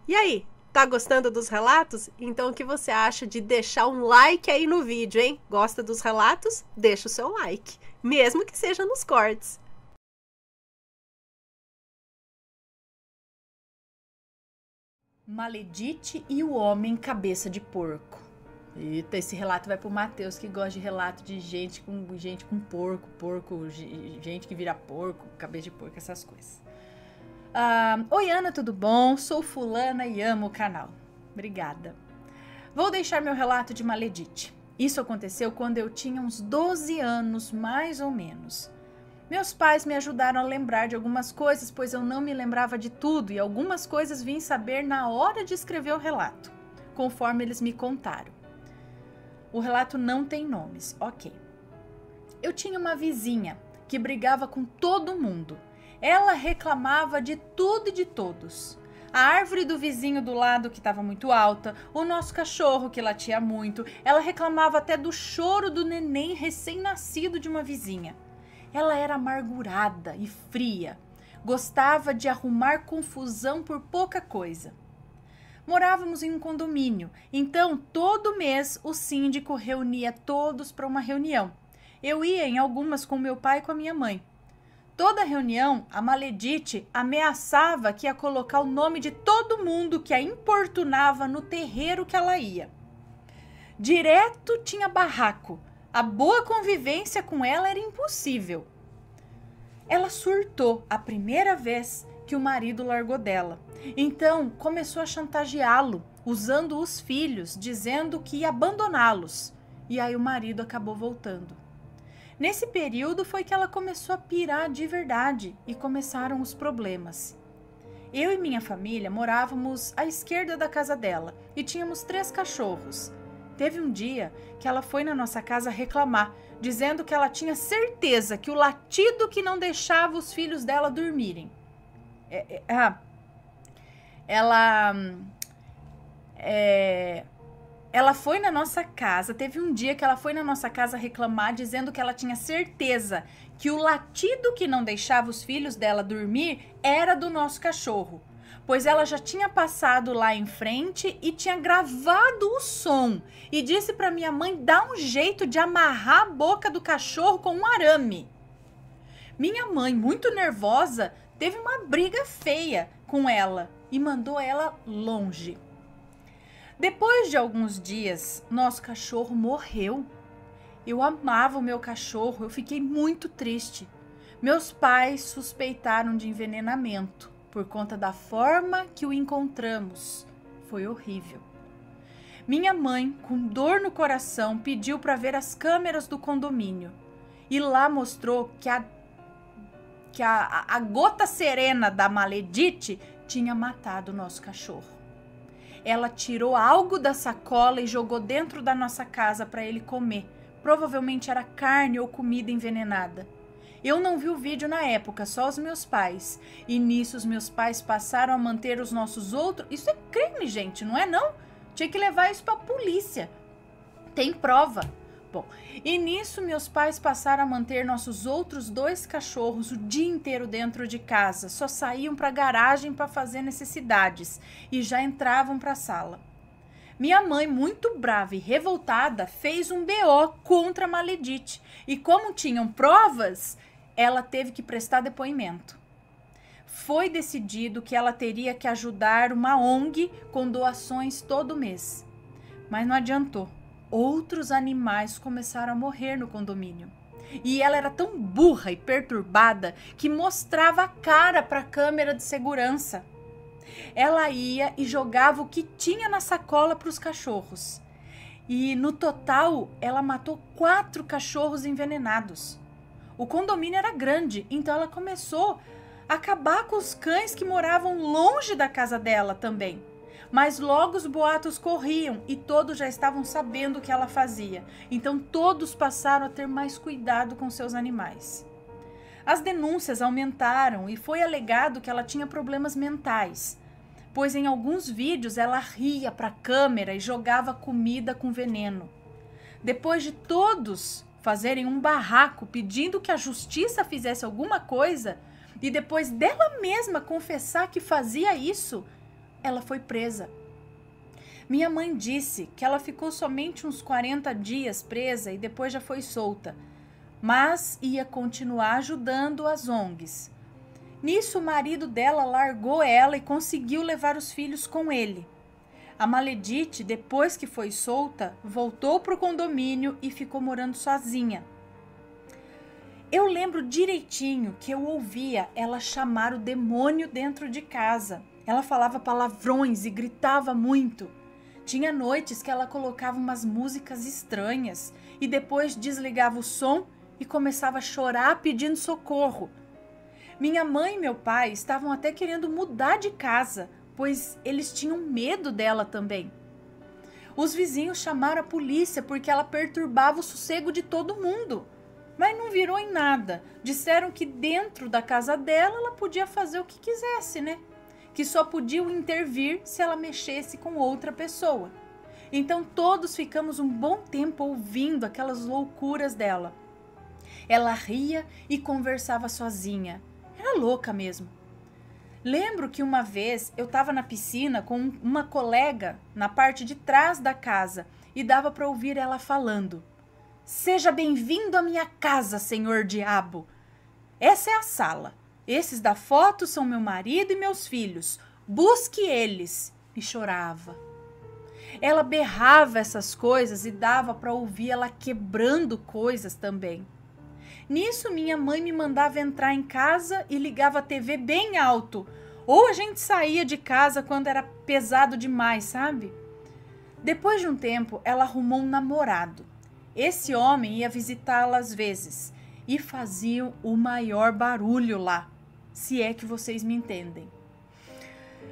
E aí, tá gostando dos relatos? Então o que você acha de deixar um like aí no vídeo, hein? Gosta dos relatos? Deixa o seu like, mesmo que seja nos cortes. Maledite e o homem cabeça de porco. Eita, esse relato vai pro Matheus, que gosta de relato de gente com porco, gente que vira porco, cabeça de porco, essas coisas. Oi, Ana, tudo bom? Sou fulana e amo o canal. Obrigada. Vou deixar meu relato de maledite. Isso aconteceu quando eu tinha uns 12 anos, mais ou menos. Meus pais me ajudaram a lembrar de algumas coisas, pois eu não me lembrava de tudo e algumas coisas vim saber na hora de escrever o relato, conforme eles me contaram. O relato não tem nomes, ok. Eu tinha uma vizinha que brigava com todo mundo. Ela reclamava de tudo e de todos. A árvore do vizinho do lado que estava muito alta, o nosso cachorro que latia muito, ela reclamava até do choro do neném recém-nascido de uma vizinha. Ela era amargurada e fria, gostava de arrumar confusão por pouca coisa. Morávamos em um condomínio, então todo mês o síndico reunia todos para uma reunião. Eu ia em algumas com meu pai e com a minha mãe. Toda reunião, a maledite ameaçava que ia colocar o nome de todo mundo que a importunava no terreiro que ela ia. Direto tinha barraco. A boa convivência com ela era impossível. Ela surtou a primeira vez que o marido largou dela. Então começou a chantageá-lo, usando os filhos, dizendo que ia abandoná-los. E aí o marido acabou voltando. Nesse período foi que ela começou a pirar de verdade e começaram os problemas. Eu e minha família morávamos à esquerda da casa dela e tínhamos 3 cachorros. Teve um dia que ela foi na nossa casa reclamar, dizendo que ela tinha certeza que o latido que não deixava os filhos dela dormirem. Ela foi na nossa casa, teve um dia que ela foi na nossa casa reclamar, dizendo que ela tinha certeza que o latido que não deixava os filhos dela dormir era do nosso cachorro. Pois ela já tinha passado lá em frente e tinha gravado o som. E disse para minha mãe dar um jeito de amarrar a boca do cachorro com um arame. Minha mãe, muito nervosa, teve uma briga feia com ela e mandou ela longe. Depois de alguns dias, nosso cachorro morreu. Eu amava o meu cachorro, eu fiquei muito triste. Meus pais suspeitaram de envenenamento por conta da forma que o encontramos. Foi horrível. Minha mãe, com dor no coração, pediu para ver as câmeras do condomínio. E lá mostrou que a gota serena da maledite tinha matado o nosso cachorro. Ela tirou algo da sacola e jogou dentro da nossa casa para ele comer. Provavelmente era carne ou comida envenenada. Eu não vi o vídeo na época, só os meus pais. E nisso os meus pais passaram a manter os nossos outros... Isso é crime, gente, não é não? Tinha que levar isso pra polícia. Tem prova. Bom, e nisso meus pais passaram a manter nossos outros 2 cachorros o dia inteiro dentro de casa. Só saíam pra garagem para fazer necessidades e já entravam pra sala. Minha mãe, muito brava e revoltada, fez um BO contra a maledite. E como tinham provas, ela teve que prestar depoimento. Foi decidido que ela teria que ajudar uma ONG com doações todo mês. Mas não adiantou. Outros animais começaram a morrer no condomínio. E ela era tão burra e perturbada que mostrava a cara para a câmera de segurança. Ela ia e jogava o que tinha na sacola para os cachorros. E no total, ela matou 4 cachorros envenenados. O condomínio era grande, então ela começou a acabar com os cães que moravam longe da casa dela também. Mas logo os boatos corriam e todos já estavam sabendo o que ela fazia. Então todos passaram a ter mais cuidado com seus animais. As denúncias aumentaram e foi alegado que ela tinha problemas mentais, pois em alguns vídeos ela ria para a câmera e jogava comida com veneno. Depois de todos fazerem um barraco pedindo que a justiça fizesse alguma coisa, e depois dela mesma confessar que fazia isso, ela foi presa. Minha mãe disse que ela ficou somente uns 40 dias presa e depois já foi solta, mas ia continuar ajudando as ONGs. Nisso, o marido dela largou ela e conseguiu levar os filhos com ele. A Maledite, depois que foi solta, voltou para o condomínio e ficou morando sozinha. Eu lembro direitinho que eu ouvia ela chamar o demônio dentro de casa. Ela falava palavrões e gritava muito. Tinha noites que ela colocava umas músicas estranhas e depois desligava o som e começava a chorar pedindo socorro. Minha mãe e meu pai estavam até querendo mudar de casa, pois eles tinham medo dela também. Os vizinhos chamaram a polícia porque ela perturbava o sossego de todo mundo. Mas não virou em nada. Disseram que dentro da casa dela ela podia fazer o que quisesse, né? Que só podiam intervir se ela mexesse com outra pessoa. Então todos ficamos um bom tempo ouvindo aquelas loucuras dela. Ela ria e conversava sozinha. Era louca mesmo. Lembro que uma vez eu estava na piscina com uma colega na parte de trás da casa e dava para ouvir ela falando: "Seja bem-vindo à minha casa, senhor diabo. Essa é a sala. Esses da foto são meu marido e meus filhos. Busque eles." E chorava. Ela berrava essas coisas e dava para ouvir ela quebrando coisas também. Nisso, minha mãe me mandava entrar em casa e ligava a TV bem alto. Ou a gente saía de casa quando era pesado demais, sabe? Depois de um tempo, ela arrumou um namorado. Esse homem ia visitá-la às vezes e faziam o maior barulho lá, se é que vocês me entendem.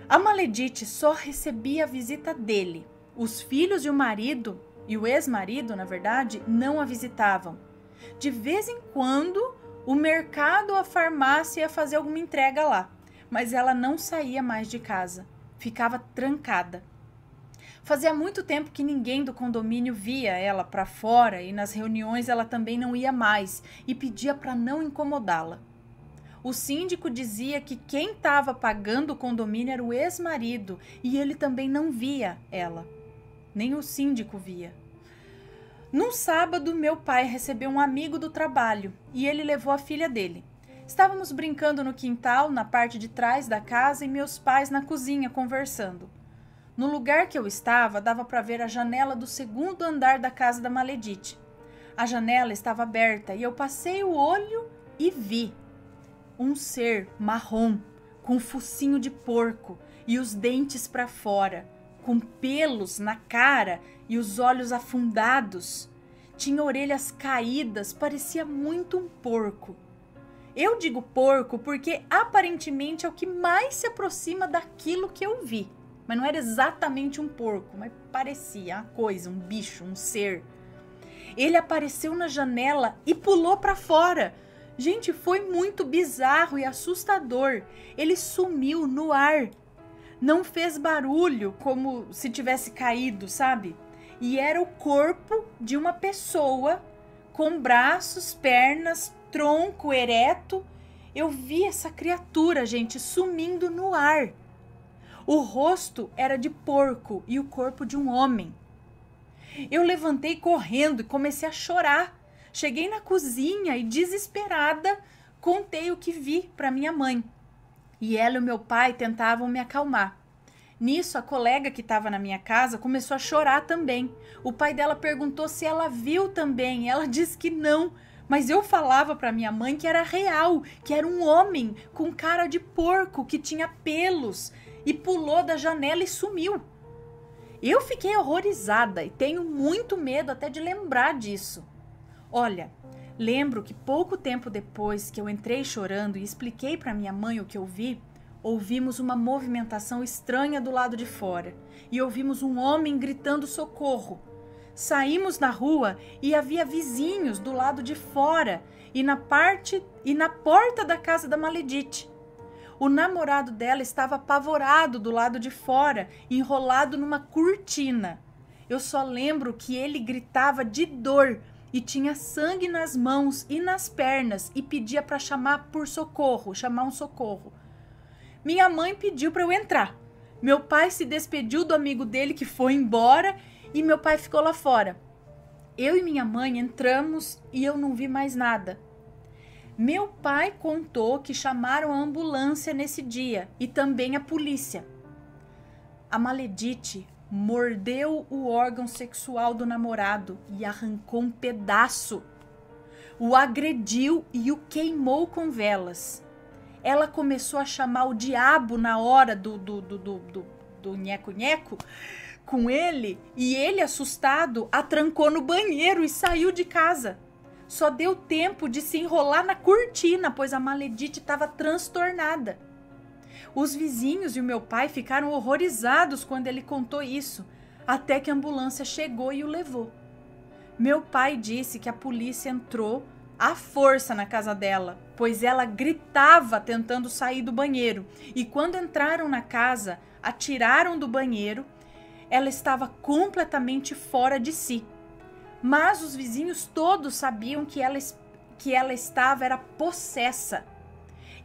A Maledite só recebia a visita dele. Os filhos e o marido, e o ex-marido, na verdade, não a visitavam. De vez em quando, o mercado ou a farmácia ia fazer alguma entrega lá, mas ela não saía mais de casa, ficava trancada. Fazia muito tempo que ninguém do condomínio via ela para fora e nas reuniões ela também não ia mais e pedia para não incomodá-la. O síndico dizia que quem estava pagando o condomínio era o ex-marido e ele também não via ela, nem o síndico via. Num sábado, meu pai recebeu um amigo do trabalho e ele levou a filha dele. Estávamos brincando no quintal, na parte de trás da casa, e meus pais na cozinha conversando. No lugar que eu estava, dava para ver a janela do segundo andar da casa da Maledite. A janela estava aberta e eu passei o olho e vi um ser marrom, com focinho de porco e os dentes para fora, com pelos na cara e os olhos afundados. Tinha orelhas caídas, parecia muito um porco. Eu digo porco porque aparentemente é o que mais se aproxima daquilo que eu vi. Mas não era exatamente um porco, mas parecia uma coisa, um bicho, um ser. Ele apareceu na janela e pulou para fora. Gente, foi muito bizarro e assustador. Ele sumiu no ar. Não fez barulho como se tivesse caído, sabe? E era o corpo de uma pessoa com braços, pernas, tronco ereto. Eu vi essa criatura, gente, sumindo no ar. O rosto era de porco e o corpo de um homem. Eu levantei correndo e comecei a chorar. Cheguei na cozinha e, desesperada, contei o que vi para minha mãe. E ela e o meu pai tentavam me acalmar. Nisso, a colega que estava na minha casa começou a chorar também. O pai dela perguntou se ela viu também. Ela disse que não, mas eu falava para minha mãe que era real, que era um homem com cara de porco, que tinha pelos, e pulou da janela e sumiu. Eu fiquei horrorizada e tenho muito medo até de lembrar disso. Olha, lembro que pouco tempo depois que eu entrei chorando e expliquei para minha mãe o que eu vi, ouvimos uma movimentação estranha do lado de fora e ouvimos um homem gritando socorro. Saímos na rua e havia vizinhos do lado de fora e na porta da casa da Maledite. O namorado dela estava apavorado do lado de fora, enrolado numa cortina. Eu só lembro que ele gritava de dor e tinha sangue nas mãos e nas pernas e pedia para chamar um socorro. Minha mãe pediu para eu entrar. Meu pai se despediu do amigo dele que foi embora e meu pai ficou lá fora. Eu e minha mãe entramos e eu não vi mais nada. Meu pai contou que chamaram a ambulância nesse dia e também a polícia. A Maledite mordeu o órgão sexual do namorado e arrancou um pedaço. O agrediu e o queimou com velas. Ela começou a chamar o diabo na hora do nheco-nheco com ele, e ele, assustado, a trancou no banheiro e saiu de casa. Só deu tempo de se enrolar na cortina, pois a Maledite estava transtornada. Os vizinhos e o meu pai ficaram horrorizados quando ele contou isso, até que a ambulância chegou e o levou. Meu pai disse que a polícia entrou à força na casa dela, pois ela gritava tentando sair do banheiro. E quando entraram na casa, a tiraram do banheiro, ela estava completamente fora de si. Mas os vizinhos todos sabiam que ela estava era possessa.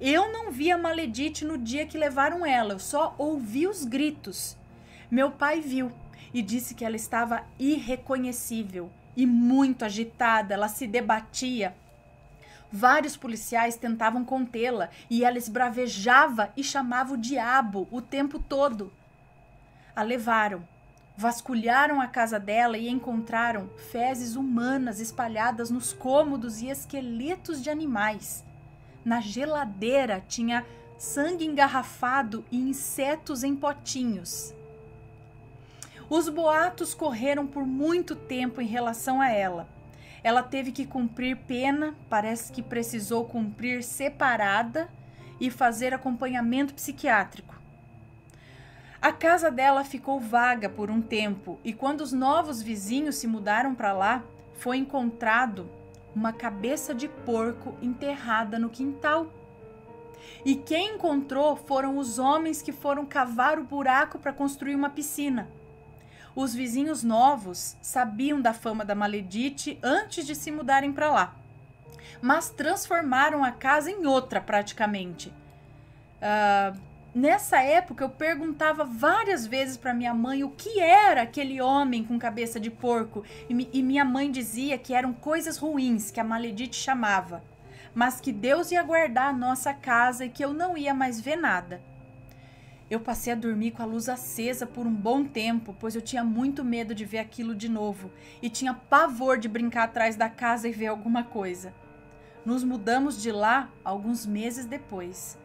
Eu não vi a Maledite no dia que levaram ela, eu só ouvi os gritos. Meu pai viu e disse que ela estava irreconhecível e muito agitada, ela se debatia. Vários policiais tentavam contê-la e ela esbravejava e chamava o diabo o tempo todo. A levaram, vasculharam a casa dela e encontraram fezes humanas espalhadas nos cômodos e esqueletos de animais. Na geladeira tinha sangue engarrafado e insetos em potinhos. Os boatos correram por muito tempo em relação a ela. Ela teve que cumprir pena, parece que precisou cumprir separada e fazer acompanhamento psiquiátrico. A casa dela ficou vaga por um tempo e quando os novos vizinhos se mudaram para lá, foi encontrado uma cabeça de porco enterrada no quintal. E quem encontrou foram os homens que foram cavar o buraco para construir uma piscina. Os vizinhos novos sabiam da fama da Maledite antes de se mudarem para lá, mas transformaram a casa em outra praticamente. Nessa época eu perguntava várias vezes para minha mãe o que era aquele homem com cabeça de porco e minha mãe dizia que eram coisas ruins que a Maledite chamava, mas que Deus ia guardar a nossa casa e que eu não ia mais ver nada. Eu passei a dormir com a luz acesa por um bom tempo, pois eu tinha muito medo de ver aquilo de novo e tinha pavor de brincar atrás da casa e ver alguma coisa. Nos mudamos de lá alguns meses depois.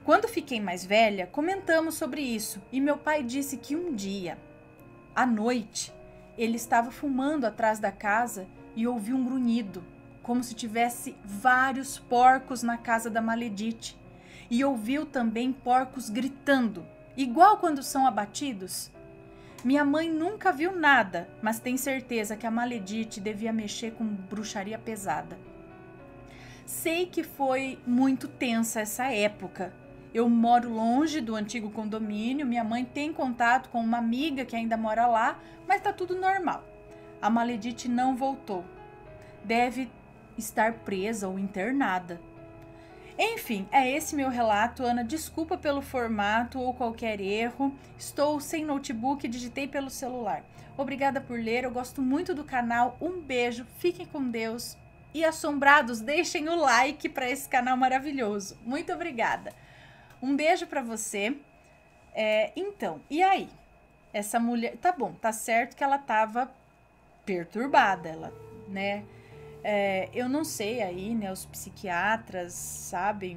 Quando fiquei mais velha, comentamos sobre isso e meu pai disse que um dia, à noite, ele estava fumando atrás da casa e ouviu um grunhido, como se tivesse vários porcos na casa da Maledite. E ouviu também porcos gritando, igual quando são abatidos. Minha mãe nunca viu nada, mas tem certeza que a Maledite devia mexer com bruxaria pesada. Sei que foi muito tensa essa época. Eu moro longe do antigo condomínio, minha mãe tem contato com uma amiga que ainda mora lá, mas tá tudo normal. A Maledite não voltou. Deve estar presa ou internada. Enfim, é esse meu relato, Ana. Desculpa pelo formato ou qualquer erro. Estou sem notebook e digitei pelo celular. Obrigada por ler, eu gosto muito do canal. Um beijo, fiquem com Deus. E assombrados, deixem o like para esse canal maravilhoso. Muito obrigada. Um beijo para você. Então, e aí? Essa mulher... Tá bom, tá certo que ela tava perturbada, ela, né... eu não sei aí, né, os psiquiatras sabem,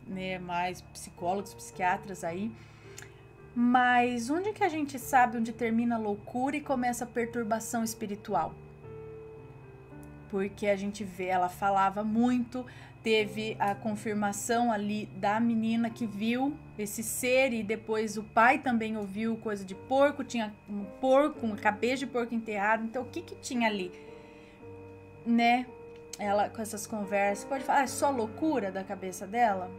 né, mais psicólogos, psiquiatras aí, mas onde que a gente sabe onde termina a loucura e começa a perturbação espiritual? Porque a gente vê, ela falava muito, teve a confirmação ali da menina que viu esse ser e depois o pai também ouviu coisa de porco, tinha um porco, uma cabeça de porco enterrado, então o que que tinha ali? Né, ela com essas conversas, pode falar, é só loucura da cabeça dela?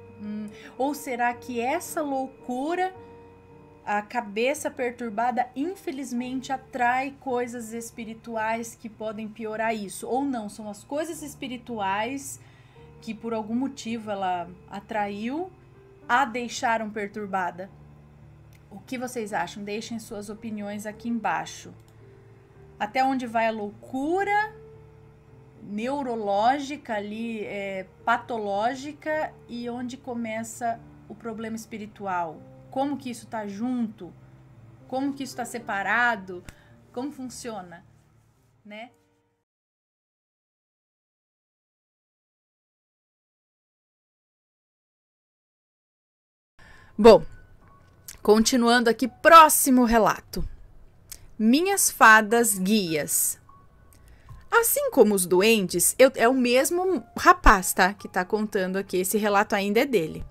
Ou será que essa loucura, a cabeça perturbada, infelizmente atrai coisas espirituais que podem piorar isso? Ou não, são as coisas espirituais que por algum motivo ela atraiu, a deixaram perturbada? O que vocês acham? Deixem suas opiniões aqui embaixo. Até onde vai a loucura neurológica ali, patológica, e onde começa o problema espiritual? Como que isso tá junto? Como que isso tá separado? Como funciona, né? Bom, continuando aqui, próximo relato. Minhas fadas guias. Assim como os duendes, é o mesmo rapaz, tá? Que tá contando aqui, esse relato ainda é dele.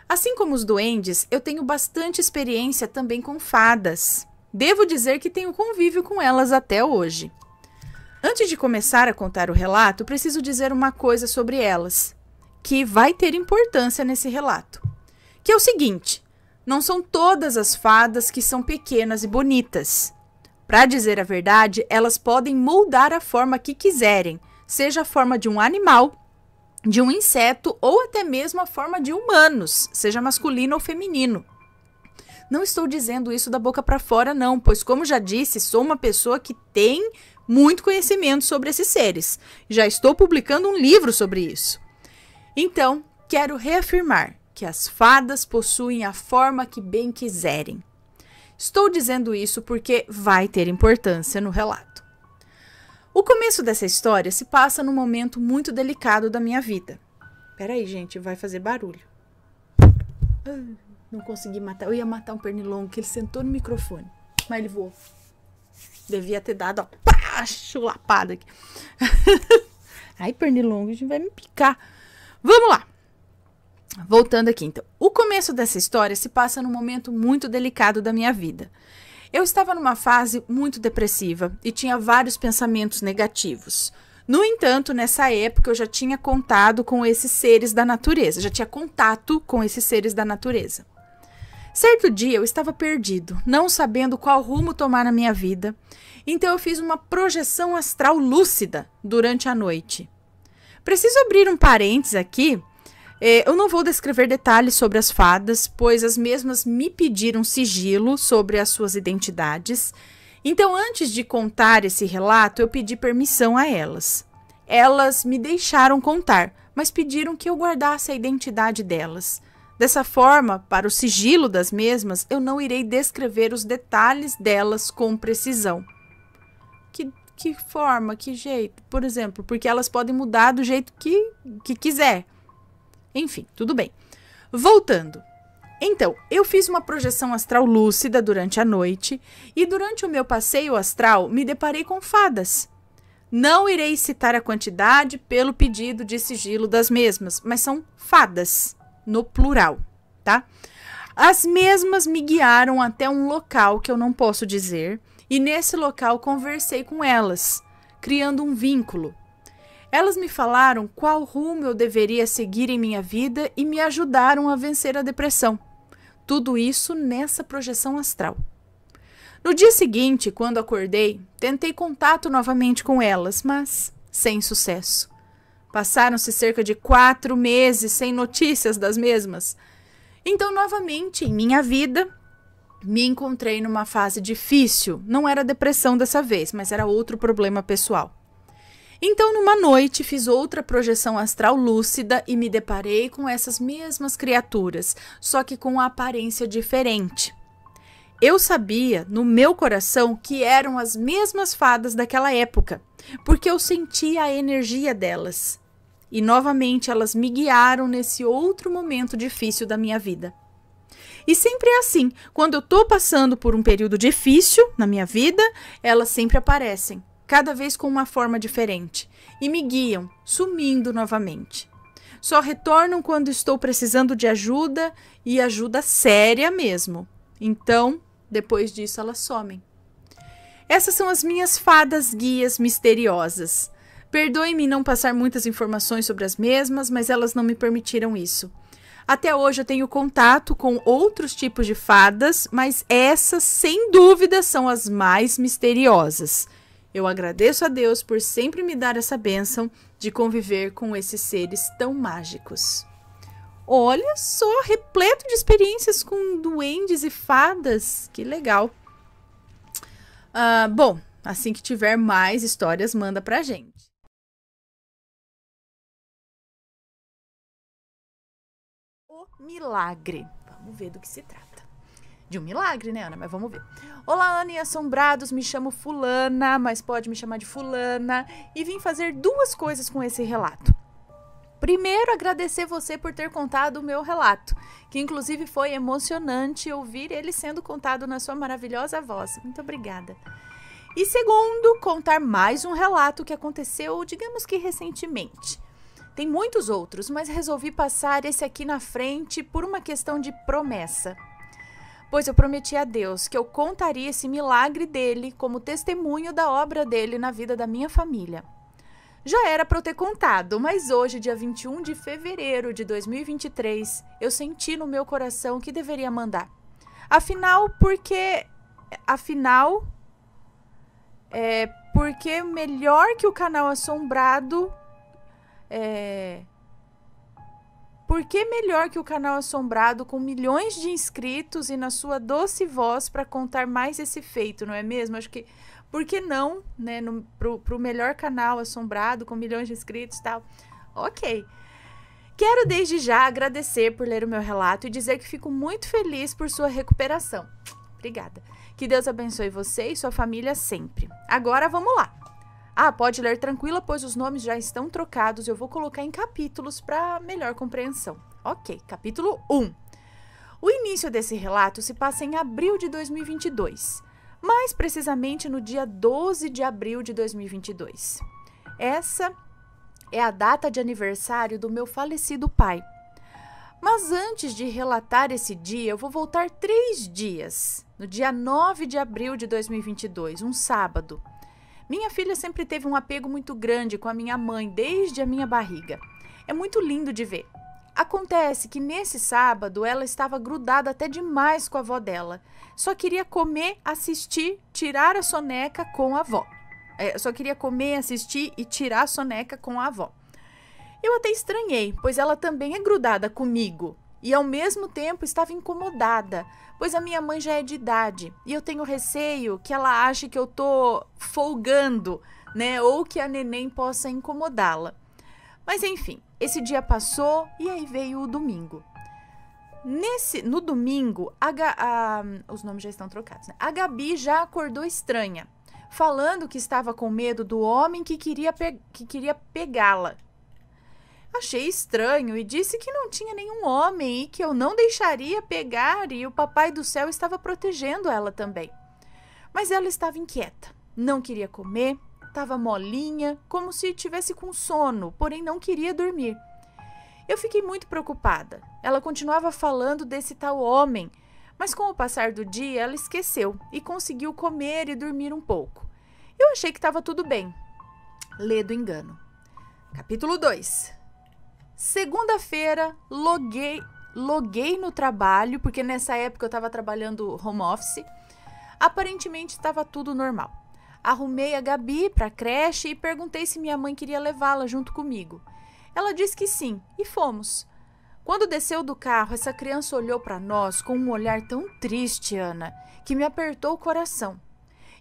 Assim como os duendes, eu tenho bastante experiência também com fadas. Devo dizer que tenho convívio com elas até hoje. Antes de começar a contar o relato, preciso dizer uma coisa sobre elas, que vai ter importância nesse relato. Que é o seguinte, não são todas as fadas que são pequenas e bonitas. Para dizer a verdade, elas podem moldar a forma que quiserem, seja a forma de um animal, de um inseto ou até mesmo a forma de humanos, seja masculino ou feminino. Não estou dizendo isso da boca para fora não, pois como já disse, sou uma pessoa que tem muito conhecimento sobre esses seres. Já estou publicando um livro sobre isso. Então, quero reafirmar que as fadas possuem a forma que bem quiserem. Estou dizendo isso porque vai ter importância no relato. O começo dessa história se passa num momento muito delicado da minha vida. Peraí, gente, vai fazer barulho. Não consegui matar. Eu ia matar um pernilongo, que ele sentou no microfone. Mas ele voou. Devia ter dado, ó, pá, chulapada aqui. Ai, pernilongo, a gente vai me picar. Vamos lá. Voltando aqui, então. O começo dessa história se passa num momento muito delicado da minha vida. Eu estava numa fase muito depressiva e tinha vários pensamentos negativos. No entanto, nessa época eu já tinha contato com esses seres da natureza. Certo dia eu estava perdido, não sabendo qual rumo tomar na minha vida. Então eu fiz uma projeção astral lúcida durante a noite. Preciso abrir um parênteses aqui. Eu não vou descrever detalhes sobre as fadas, pois as mesmas me pediram sigilo sobre as suas identidades. Então, antes de contar esse relato, eu pedi permissão a elas. Elas me deixaram contar, mas pediram que eu guardasse a identidade delas. Dessa forma, para o sigilo das mesmas, eu não irei descrever os detalhes delas com precisão. Que forma, que jeito? Por exemplo, porque elas podem mudar do jeito que quiser. Enfim, tudo bem. Voltando. Então, eu fiz uma projeção astral lúcida durante a noite e durante o meu passeio astral me deparei com fadas. Não irei citar a quantidade pelo pedido de sigilo das mesmas, mas são fadas, no plural, tá? As mesmas me guiaram até um local que eu não posso dizer e nesse local conversei com elas, criando um vínculo. Elas me falaram qual rumo eu deveria seguir em minha vida e me ajudaram a vencer a depressão. Tudo isso nessa projeção astral. No dia seguinte, quando acordei, tentei contato novamente com elas, mas sem sucesso. Passaram-se cerca de 4 meses sem notícias das mesmas. Então, novamente, em minha vida, me encontrei numa fase difícil. Não era depressão dessa vez, mas era outro problema pessoal. Então, numa noite, fiz outra projeção astral lúcida e me deparei com essas mesmas criaturas, só que com uma aparência diferente. Eu sabia, no meu coração, que eram as mesmas fadas daquela época, porque eu sentia a energia delas. E, novamente, elas me guiaram nesse outro momento difícil da minha vida. E sempre é assim, quando eu estou passando por um período difícil na minha vida, elas sempre aparecem. Cada vez com uma forma diferente, e me guiam, sumindo novamente. Só retornam quando estou precisando de ajuda, e ajuda séria mesmo. Então, depois disso, elas somem. Essas são as minhas fadas guias misteriosas. Perdoe-me não passar muitas informações sobre as mesmas, mas elas não me permitiram isso. Até hoje eu tenho contato com outros tipos de fadas, mas essas, sem dúvida, são as mais misteriosas. Eu agradeço a Deus por sempre me dar essa bênção de conviver com esses seres tão mágicos. Olha só, repleto de experiências com duendes e fadas. Que legal. Bom, assim que tiver mais histórias, manda pra gente. O milagre. Vamos ver do que se trata. De um milagre, né, Ana? Mas vamos ver. Olá, Ana e assombrados. Me chamo Fulana, mas pode me chamar de Fulana. E vim fazer duas coisas com esse relato. Primeiro, agradecer você por ter contado o meu relato, que inclusive foi emocionante ouvir ele sendo contado na sua maravilhosa voz. Muito obrigada. E segundo, contar mais um relato que aconteceu, digamos que recentemente. Tem muitos outros, mas resolvi passar esse aqui na frente por uma questão de promessa. Pois eu prometi a Deus que eu contaria esse milagre dele como testemunho da obra dele na vida da minha família. Já era para eu ter contado, mas hoje, dia 21 de fevereiro de 2023, eu senti no meu coração que deveria mandar. Porque melhor que o canal Assombrado... Por que melhor que o canal Assombrado com milhões de inscritos e na sua doce voz para contar mais esse feito, não é mesmo? Acho que, por que não, né, pro melhor canal Assombrado com milhões de inscritos e tal? Ok. Quero desde já agradecer por ler o meu relato e dizer que fico muito feliz por sua recuperação. Obrigada. Que Deus abençoe você e sua família sempre. Agora vamos lá. Pode ler tranquila, pois os nomes já estão trocados. Eu vou colocar em capítulos para melhor compreensão. Ok, capítulo 1. O início desse relato se passa em abril de 2022. Mais precisamente no dia 12 de abril de 2022. Essa é a data de aniversário do meu falecido pai. Mas antes de relatar esse dia, eu vou voltar 3 dias. No dia 9 de abril de 2022, um sábado. Minha filha sempre teve um apego muito grande com a minha mãe desde a minha barriga. É muito lindo de ver. Acontece que nesse sábado ela estava grudada até demais com a avó dela. Só queria comer, assistir, tirar a soneca com a avó. Só queria comer, assistir e tirar a soneca com a avó. Eu até estranhei, pois ela também é grudada comigo. E ao mesmo tempo estava incomodada, pois a minha mãe já é de idade e eu tenho receio que ela ache que eu tô folgando, né? Ou que a neném possa incomodá-la. Mas enfim, esse dia passou e aí veio o domingo. No domingo, os nomes já estão trocados, né? A Gabi já acordou estranha, falando que estava com medo do homem que queria pegá-la. Achei estranho e disse que não tinha nenhum homem e que eu não deixaria pegar e o papai do céu estava protegendo ela também. Mas ela estava inquieta, não queria comer, estava molinha, como se estivesse com sono, porém não queria dormir. Eu fiquei muito preocupada. Ela continuava falando desse tal homem, mas com o passar do dia ela esqueceu e conseguiu comer e dormir um pouco. Eu achei que estava tudo bem. Lê do engano. Capítulo 2. Segunda-feira, loguei no trabalho, porque nessa época eu estava trabalhando home office. Aparentemente estava tudo normal. Arrumei a Gabi para a creche e perguntei se minha mãe queria levá-la junto comigo. Ela disse que sim, e fomos. Quando desceu do carro, essa criança olhou para nós com um olhar tão triste, Ana, que me apertou o coração.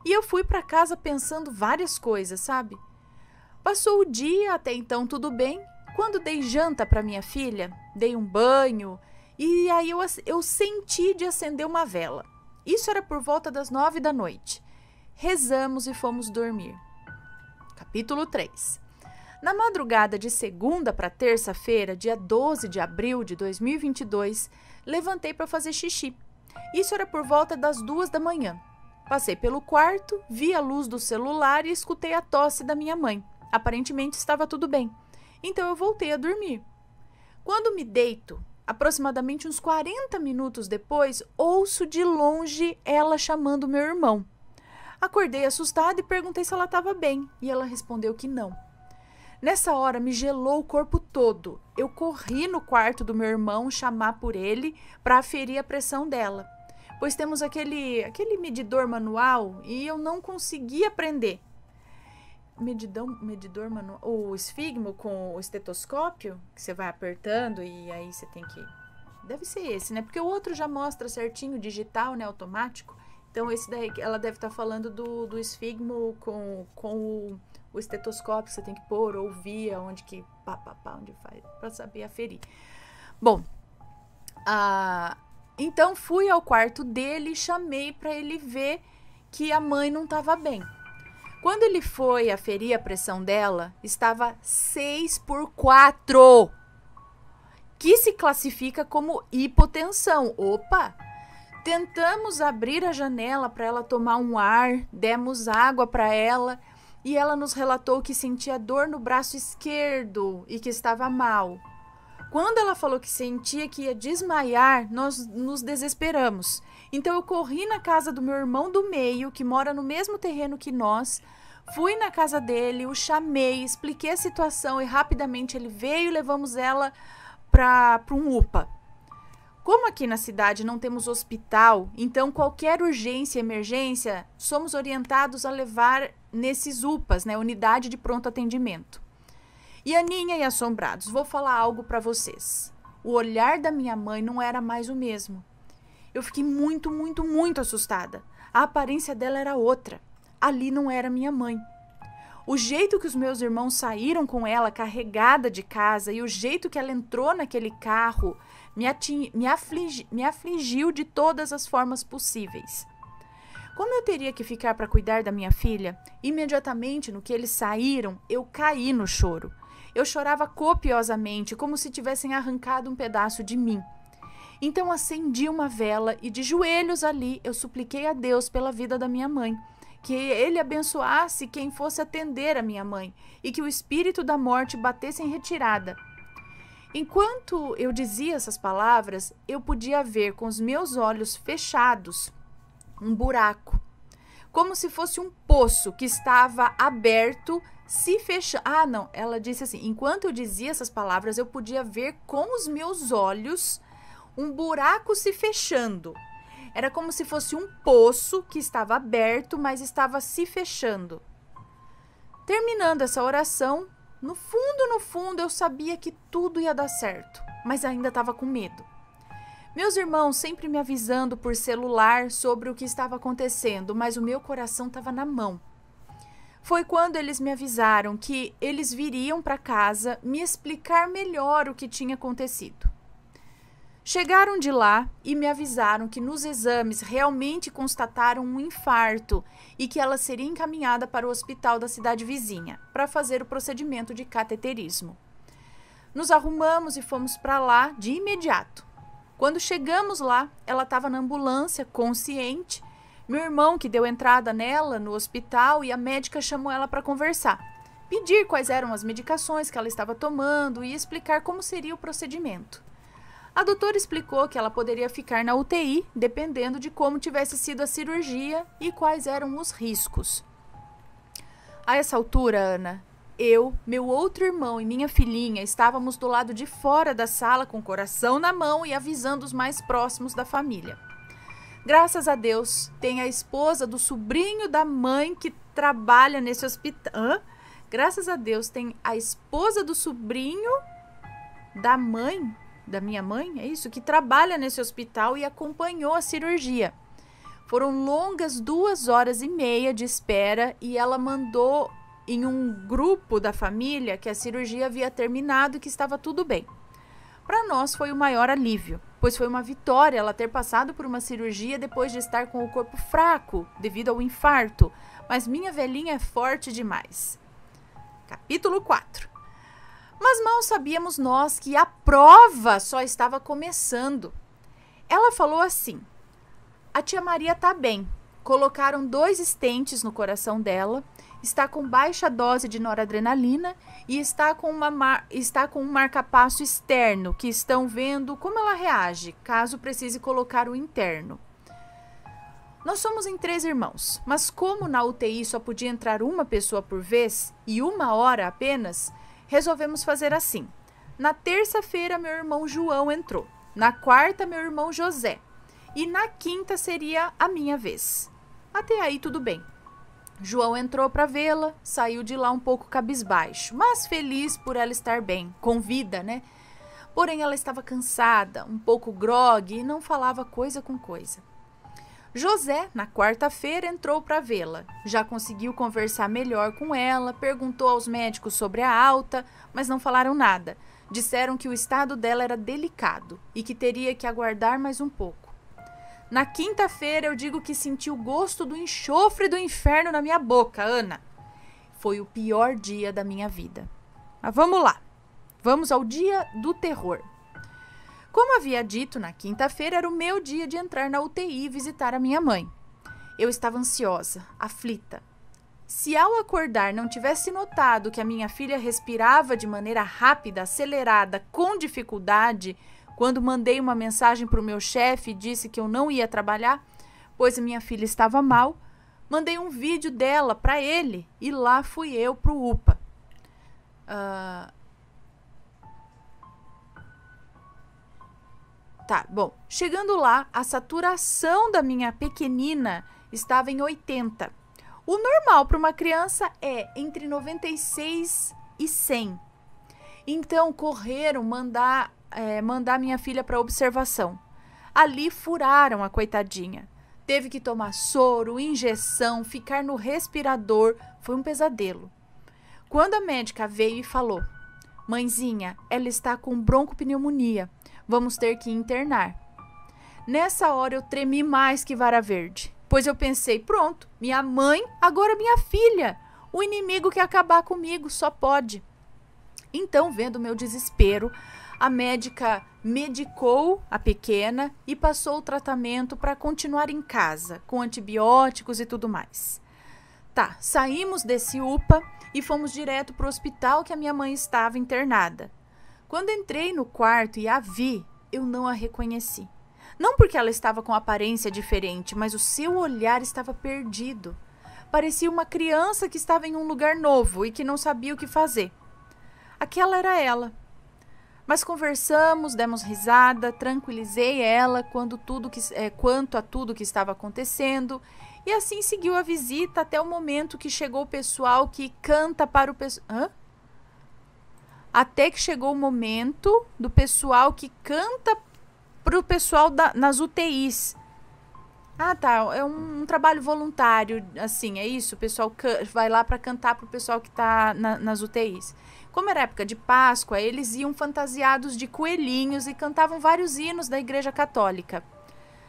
E eu fui para casa pensando várias coisas, sabe? Passou o dia, até então tudo bem. Quando dei janta para minha filha, dei um banho e aí eu senti de acender uma vela. Isso era por volta das 9 da noite. Rezamos e fomos dormir. Capítulo 3. Na madrugada de segunda para terça-feira, dia 12 de abril de 2022, levantei para fazer xixi. Isso era por volta das 2 da manhã. Passei pelo quarto, vi a luz do celular e escutei a tosse da minha mãe. Aparentemente estava tudo bem. Então eu voltei a dormir. Quando me deito, aproximadamente uns 40 minutos depois, ouço de longe ela chamando meu irmão. Acordei assustada e perguntei se ela estava bem, e ela respondeu que não. Nessa hora me gelou o corpo todo. Eu corri no quarto do meu irmão chamar por ele para aferir a pressão dela, pois temos aquele medidor manual e eu não conseguia prender. medidor manual, o esfigmo com o estetoscópio, que você vai apertando e aí você tem que... Deve ser esse, né? Porque o outro já mostra certinho, digital, né? Automático. Então, esse daí, ela deve estar falando do esfigmo com o estetoscópio, que você tem que pôr, ouvir, onde que... onde faz, pra saber aferir. Bom, então fui ao quarto dele e chamei para ele ver que a mãe não estava bem. Quando ele foi aferir a pressão dela, estava 6/4, que se classifica como hipotensão. Opa! Tentamos abrir a janela para ela tomar um ar, demos água para ela e ela nos relatou que sentia dor no braço esquerdo e que estava mal. Quando ela falou que sentia que ia desmaiar, nós nos desesperamos. Então eu corri na casa do meu irmão do meio, que mora no mesmo terreno que nós, fui na casa dele, o chamei, expliquei a situação e rapidamente ele veio e levamos ela para um UPA. Como aqui na cidade não temos hospital, então qualquer urgência, emergência, somos orientados a levar nesses UPAs, né, unidade de pronto atendimento. E Aninha e assombrados, vou falar algo para vocês. O olhar da minha mãe não era mais o mesmo. Eu fiquei muito, muito, muito assustada. A aparência dela era outra. Ali não era minha mãe. O jeito que os meus irmãos saíram com ela carregada de casa e o jeito que ela entrou naquele carro me afligiu de todas as formas possíveis. Como eu teria que ficar para cuidar da minha filha, imediatamente no que eles saíram, eu caí no choro. Eu chorava copiosamente, como se tivessem arrancado um pedaço de mim. Então acendi uma vela e de joelhos ali eu supliquei a Deus pela vida da minha mãe, que ele abençoasse quem fosse atender a minha mãe e que o espírito da morte batesse em retirada. Enquanto eu dizia essas palavras, eu podia ver com os meus olhos fechados um buraco, como se fosse um poço que estava aberto, se fechando. Não, ela disse assim, enquanto eu dizia essas palavras, eu podia ver com os meus olhos um buraco se fechando. Era como se fosse um poço que estava aberto, mas estava se fechando. Terminando essa oração, no fundo, eu sabia que tudo ia dar certo, mas ainda estava com medo. Meus irmãos sempre me avisando por celular sobre o que estava acontecendo, mas o meu coração estava na mão. Foi quando eles me avisaram que eles viriam para casa me explicar melhor o que tinha acontecido. Chegaram de lá e me avisaram que nos exames realmente constataram um infarto e que ela seria encaminhada para o hospital da cidade vizinha para fazer o procedimento de cateterismo. Nos arrumamos e fomos para lá de imediato. Quando chegamos lá, ela estava na ambulância, consciente. Meu irmão que deu entrada nela no hospital e a médica chamou ela para conversar, pedir quais eram as medicações que ela estava tomando e explicar como seria o procedimento. A doutora explicou que ela poderia ficar na UTI, dependendo de como tivesse sido a cirurgia e quais eram os riscos. A essa altura, Ana, eu, meu outro irmão e minha filhinha estávamos do lado de fora da sala com o coração na mão e avisando os mais próximos da família. Graças a Deus, tem a esposa do sobrinho da mãe que trabalha nesse hospital. Graças a Deus, tem a esposa do sobrinho da mãe, da minha mãe, é isso? Que trabalha nesse hospital e acompanhou a cirurgia. Foram longas 2h30 de espera e ela mandou em um grupo da família que a cirurgia havia terminado e que estava tudo bem. Para nós foi o maior alívio, pois foi uma vitória ela ter passado por uma cirurgia depois de estar com o corpo fraco devido ao infarto, mas minha velhinha é forte demais. Capítulo 4. Mas mal sabíamos nós que a prova só estava começando. Ela falou assim, a tia Maria tá bem, colocaram 2 stents no coração dela, está com baixa dose de noradrenalina e está com um marca-passo externo, que estão vendo como ela reage, caso precise colocar o interno. Nós somos em 3 irmãos, mas como na UTI só podia entrar uma pessoa por vez e 1 hora apenas, resolvemos fazer assim. Na terça-feira, meu irmão João entrou, na quarta, meu irmão José, e na quinta seria a minha vez. Até aí tudo bem. João entrou para vê-la, saiu de lá um pouco cabisbaixo, mas feliz por ela estar bem, com vida, né? Porém, ela estava cansada, um pouco grogue e não falava coisa com coisa. José, na quarta-feira, entrou para vê-la. Já conseguiu conversar melhor com ela, perguntou aos médicos sobre a alta, mas não falaram nada. Disseram que o estado dela era delicado e que teria que aguardar mais um pouco. Na quinta-feira, eu digo que senti o gosto do enxofre do inferno na minha boca, Ana. Foi o pior dia da minha vida. Mas vamos lá. Vamos ao dia do terror. Como havia dito, na quinta-feira era o meu dia de entrar na UTI e visitar a minha mãe. Eu estava ansiosa, aflita. Se ao acordar não tivesse notado que a minha filha respirava de maneira rápida, acelerada, com dificuldade, quando mandei uma mensagem para o meu chefe e disse que eu não ia trabalhar, pois a minha filha estava mal, mandei um vídeo dela para ele e lá fui eu para o UPA. Tá, bom. Chegando lá, a saturação da minha pequenina estava em 80. O normal para uma criança é entre 96 e 100. Então, correram mandar minha filha para observação. Ali furaram a coitadinha. Teve que tomar soro, injeção, ficar no respirador. Foi um pesadelo. Quando a médica veio e falou: mãezinha, ela está com broncopneumonia. Vamos ter que internar. Nessa hora eu tremi mais que vara verde, pois eu pensei, pronto, minha mãe, agora minha filha. O inimigo quer acabar comigo, só pode. Então, vendo meu desespero, a médica medicou a pequena e passou o tratamento para continuar em casa, com antibióticos e tudo mais. Tá, saímos desse UPA e fomos direto para o hospital que a minha mãe estava internada. Quando entrei no quarto e a vi, eu não a reconheci. Não porque ela estava com aparência diferente, mas o seu olhar estava perdido. Parecia uma criança que estava em um lugar novo e que não sabia o que fazer. Aquela era ela. Mas conversamos, demos risada, tranquilizei ela quanto a tudo que estava acontecendo, e assim seguiu a visita até o momento que chegou o pessoal que canta para o pessoal. Até que chegou o momento do pessoal que canta para o pessoal nas UTIs. Ah, tá. É um trabalho voluntário, assim, é isso? O pessoal vai lá para cantar para o pessoal que está nas UTIs. Como era época de Páscoa, eles iam fantasiados de coelhinhos e cantavam vários hinos da Igreja Católica.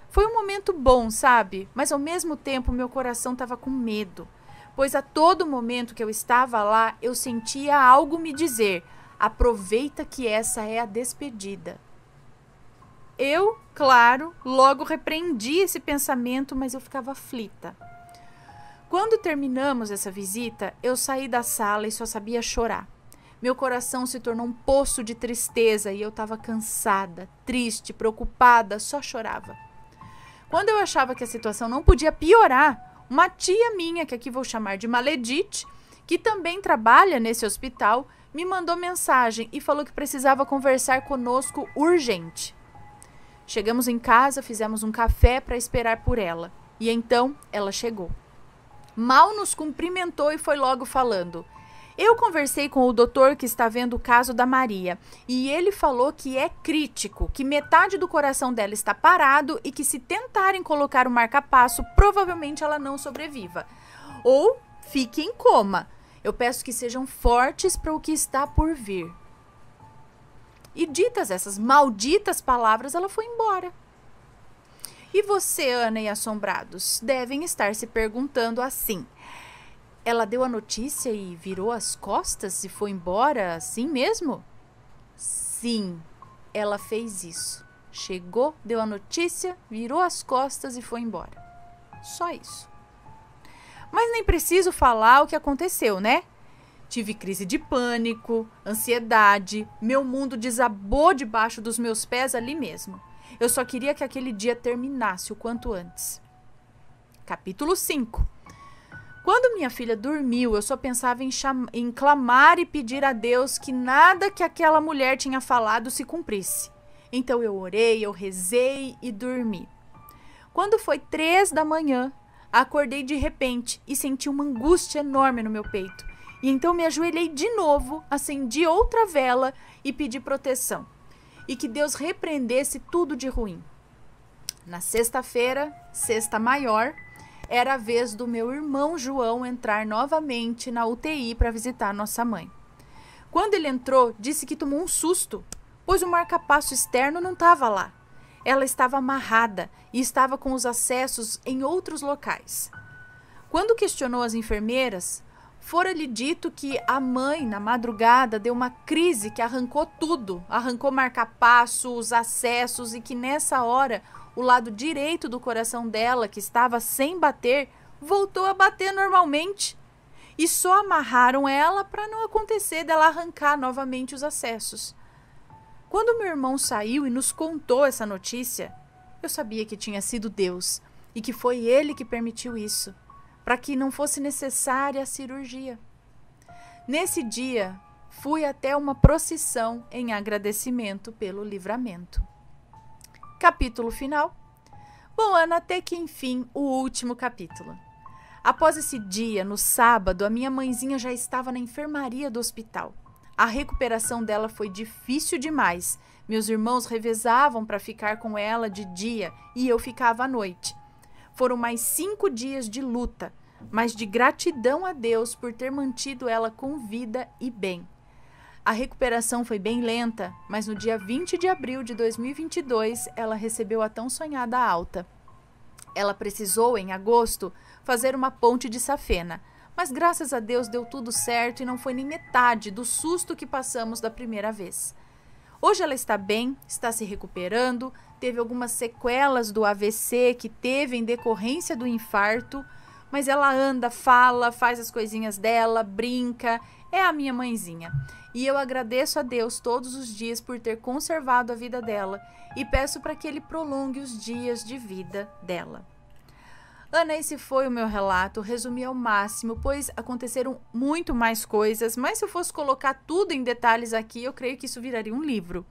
Foi um momento bom, sabe? Mas ao mesmo tempo meu coração estava com medo, pois a todo momento que eu estava lá, eu sentia algo me dizer: aproveita que essa é a despedida. Eu, claro, logo repreendi esse pensamento, mas eu ficava aflita. Quando terminamos essa visita, eu saí da sala e só sabia chorar. Meu coração se tornou um poço de tristeza e eu estava cansada, triste, preocupada, só chorava. Quando eu achava que a situação não podia piorar, uma tia minha, que aqui vou chamar de Maledite, que também trabalha nesse hospital, me mandou mensagem e falou que precisava conversar conosco urgente. Chegamos em casa, fizemos um café para esperar por ela. E então ela chegou. Mal nos cumprimentou e foi logo falando: eu conversei com o doutor que está vendo o caso da Maria e ele falou que é crítico, que metade do coração dela está parado e que se tentarem colocar o marca-passo, provavelmente ela não sobreviva. Ou fique em coma. Eu peço que sejam fortes para o que está por vir. E ditas essas malditas palavras, ela foi embora. E você, Ana e assombrados, devem estar se perguntando assim: ela deu a notícia e virou as costas e foi embora assim mesmo? Sim, ela fez isso. Chegou, deu a notícia, virou as costas e foi embora. Só isso. Mas nem preciso falar o que aconteceu, né? Tive crise de pânico, ansiedade, meu mundo desabou debaixo dos meus pés ali mesmo. Eu só queria que aquele dia terminasse o quanto antes. Capítulo 5. Quando minha filha dormiu, eu só pensava em clamar e pedir a Deus que nada que aquela mulher tinha falado se cumprisse. Então eu orei, eu rezei e dormi. Quando foi 3 da manhã, Acordei de repente e senti uma angústia enorme no meu peito. E então me ajoelhei de novo, acendi outra vela e pedi proteção. E que Deus repreendesse tudo de ruim. Na sexta-feira, sexta maior, era a vez do meu irmão João entrar novamente na UTI para visitar nossa mãe. Quando ele entrou, disse que tomou um susto, pois o marca-passo externo não estava lá. Ela estava amarrada e estava com os acessos em outros locais. Quando questionou as enfermeiras, fora-lhe dito que a mãe, na madrugada, deu uma crise que arrancou tudo, arrancou marca-passo, os acessos e que nessa hora o lado direito do coração dela, que estava sem bater, voltou a bater normalmente. E só amarraram ela para não acontecer dela arrancar novamente os acessos. Quando meu irmão saiu e nos contou essa notícia, eu sabia que tinha sido Deus e que foi Ele que permitiu isso, para que não fosse necessária a cirurgia. Nesse dia, fui até uma procissão em agradecimento pelo livramento. Capítulo final. Bom, Ana, até que enfim, o último capítulo. Após esse dia, no sábado, a minha mãezinha já estava na enfermaria do hospital. A recuperação dela foi difícil demais. Meus irmãos revezavam para ficar com ela de dia e eu ficava à noite. Foram mais 5 dias de luta, mas de gratidão a Deus por ter mantido ela com vida e bem. A recuperação foi bem lenta, mas no dia 20 de abril de 2022, ela recebeu a tão sonhada alta. Ela precisou, em agosto, fazer uma ponte de safena, mas graças a Deus deu tudo certo e não foi nem metade do susto que passamos da primeira vez. Hoje ela está bem, está se recuperando, teve algumas sequelas do AVC que teve em decorrência do infarto, mas ela anda, fala, faz as coisinhas dela, brinca, é a minha mãezinha. E eu agradeço a Deus todos os dias por ter conservado a vida dela e peço para que Ele prolongue os dias de vida dela. Ana, esse foi o meu relato, resumi ao máximo, pois aconteceram muito mais coisas, mas se eu fosse colocar tudo em detalhes aqui, eu creio que isso viraria um livro.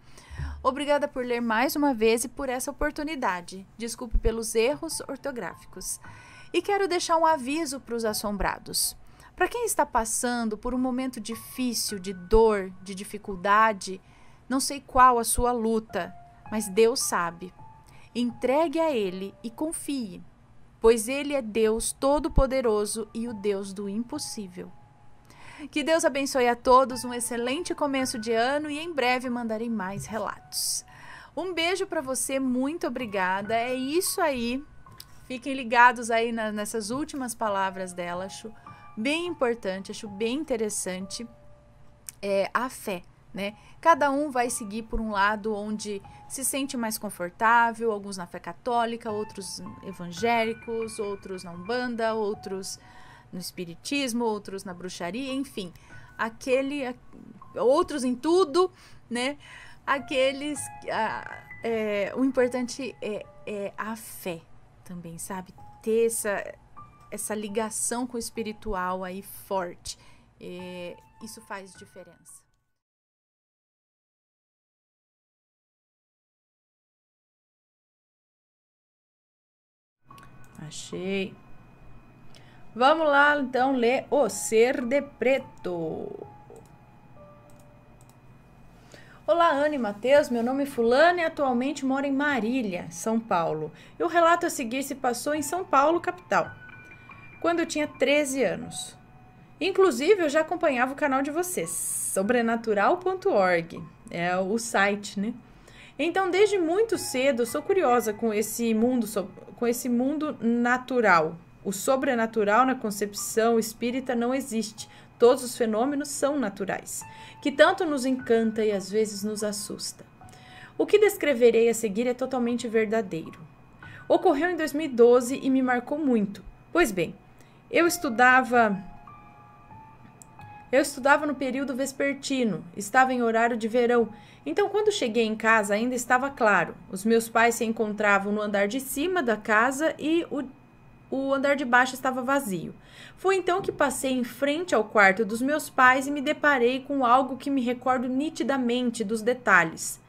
Obrigada por ler mais uma vez e por essa oportunidade. Desculpe pelos erros ortográficos. E quero deixar um aviso para os assombrados. Para quem está passando por um momento difícil, de dor, de dificuldade, não sei qual a sua luta, mas Deus sabe. Entregue a Ele e confie, pois Ele é Deus Todo-Poderoso e o Deus do impossível. Que Deus abençoe a todos, um excelente começo de ano e em breve mandarei mais relatos. Um beijo para você, muito obrigada. É isso aí. Fiquem ligados aí nessas últimas palavras dela, acho bem importante, acho bem interessante, a fé, né? Cada um vai seguir por um lado onde se sente mais confortável, alguns na fé católica, outros evangélicos, outros na Umbanda, outros no espiritismo, outros na bruxaria, enfim, outros em tudo, né? O importante é a fé também, sabe? Ter essa ligação com o espiritual aí forte. Isso faz diferença. Achei. Vamos lá, então, ler O Ser de Preto. Olá, Ana e Matheus, meu nome é Fulana e atualmente moro em Marília, São Paulo. E o relato a seguir se passou em São Paulo, capital, quando eu tinha 13 anos. Inclusive, eu já acompanhava o canal de vocês, sobrenatural.org, é o site, né? Então, desde muito cedo, eu sou curiosa com esse mundo natural. O sobrenatural na concepção espírita não existe. Todos os fenômenos são naturais, que tanto nos encanta e às vezes nos assusta. O que descreverei a seguir é totalmente verdadeiro. Ocorreu em 2012 e me marcou muito. Pois bem, eu estudava no período vespertino, estava em horário de verão, então quando cheguei em casa ainda estava claro. Os meus pais se encontravam no andar de cima da casa e o andar de baixo estava vazio. Foi então que passei em frente ao quarto dos meus pais e me deparei com algo que me recordo nitidamente dos detalhes.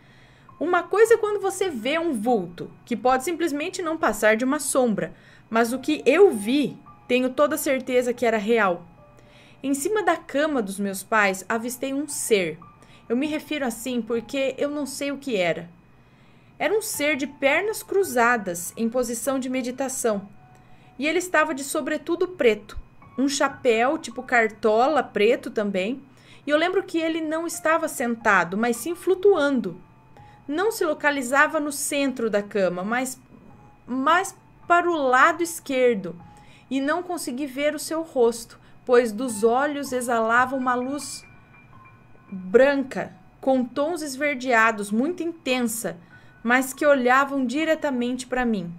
Uma coisa é quando você vê um vulto, que pode simplesmente não passar de uma sombra, Mas o que eu vi, tenho toda certeza que era real. Em cima da cama dos meus pais, avistei um ser. Eu me refiro assim porque eu não sei o que era. Era um ser de pernas cruzadas, em posição de meditação. E ele estava de sobretudo preto. Um chapéu tipo cartola preto também. E eu lembro que ele não estava sentado, mas sim flutuando. Não se localizava no centro da cama, mas mais para o lado esquerdo. E não consegui ver o seu rosto, pois dos olhos exalava uma luz branca, com tons esverdeados, muito intensa, mas que olhavam diretamente para mim.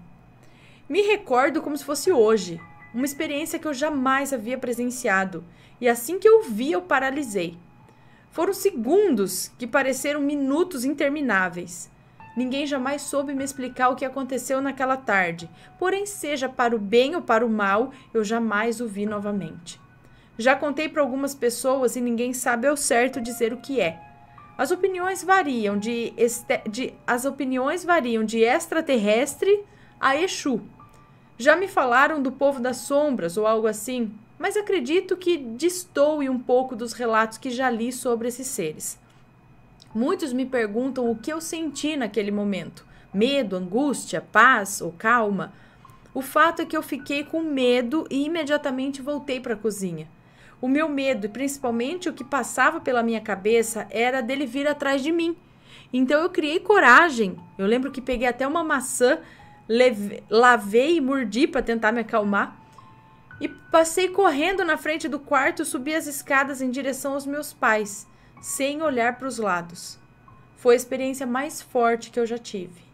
Me recordo como se fosse hoje, uma experiência que eu jamais havia presenciado, e assim que eu vi, eu paralisei. Foram segundos que pareceram minutos intermináveis. Ninguém jamais soube me explicar o que aconteceu naquela tarde, porém, seja para o bem ou para o mal, eu jamais o vi novamente. Já contei para algumas pessoas e ninguém sabe ao certo dizer o que é. As opiniões variam de extraterrestre a Exu. Já me falaram do povo das sombras ou algo assim, mas acredito que destoe um pouco dos relatos que já li sobre esses seres. Muitos me perguntam o que eu senti naquele momento. Medo, angústia, paz ou calma? O fato é que eu fiquei com medo e imediatamente voltei para a cozinha. O meu medo, e principalmente o que passava pela minha cabeça, era dele vir atrás de mim. Então eu criei coragem. Eu lembro que peguei até uma maçã, lavei e mordi para tentar me acalmar. E passei correndo na frente do quarto e subi as escadas em direção aos meus pais, sem olhar para os lados. Foi a experiência mais forte que eu já tive.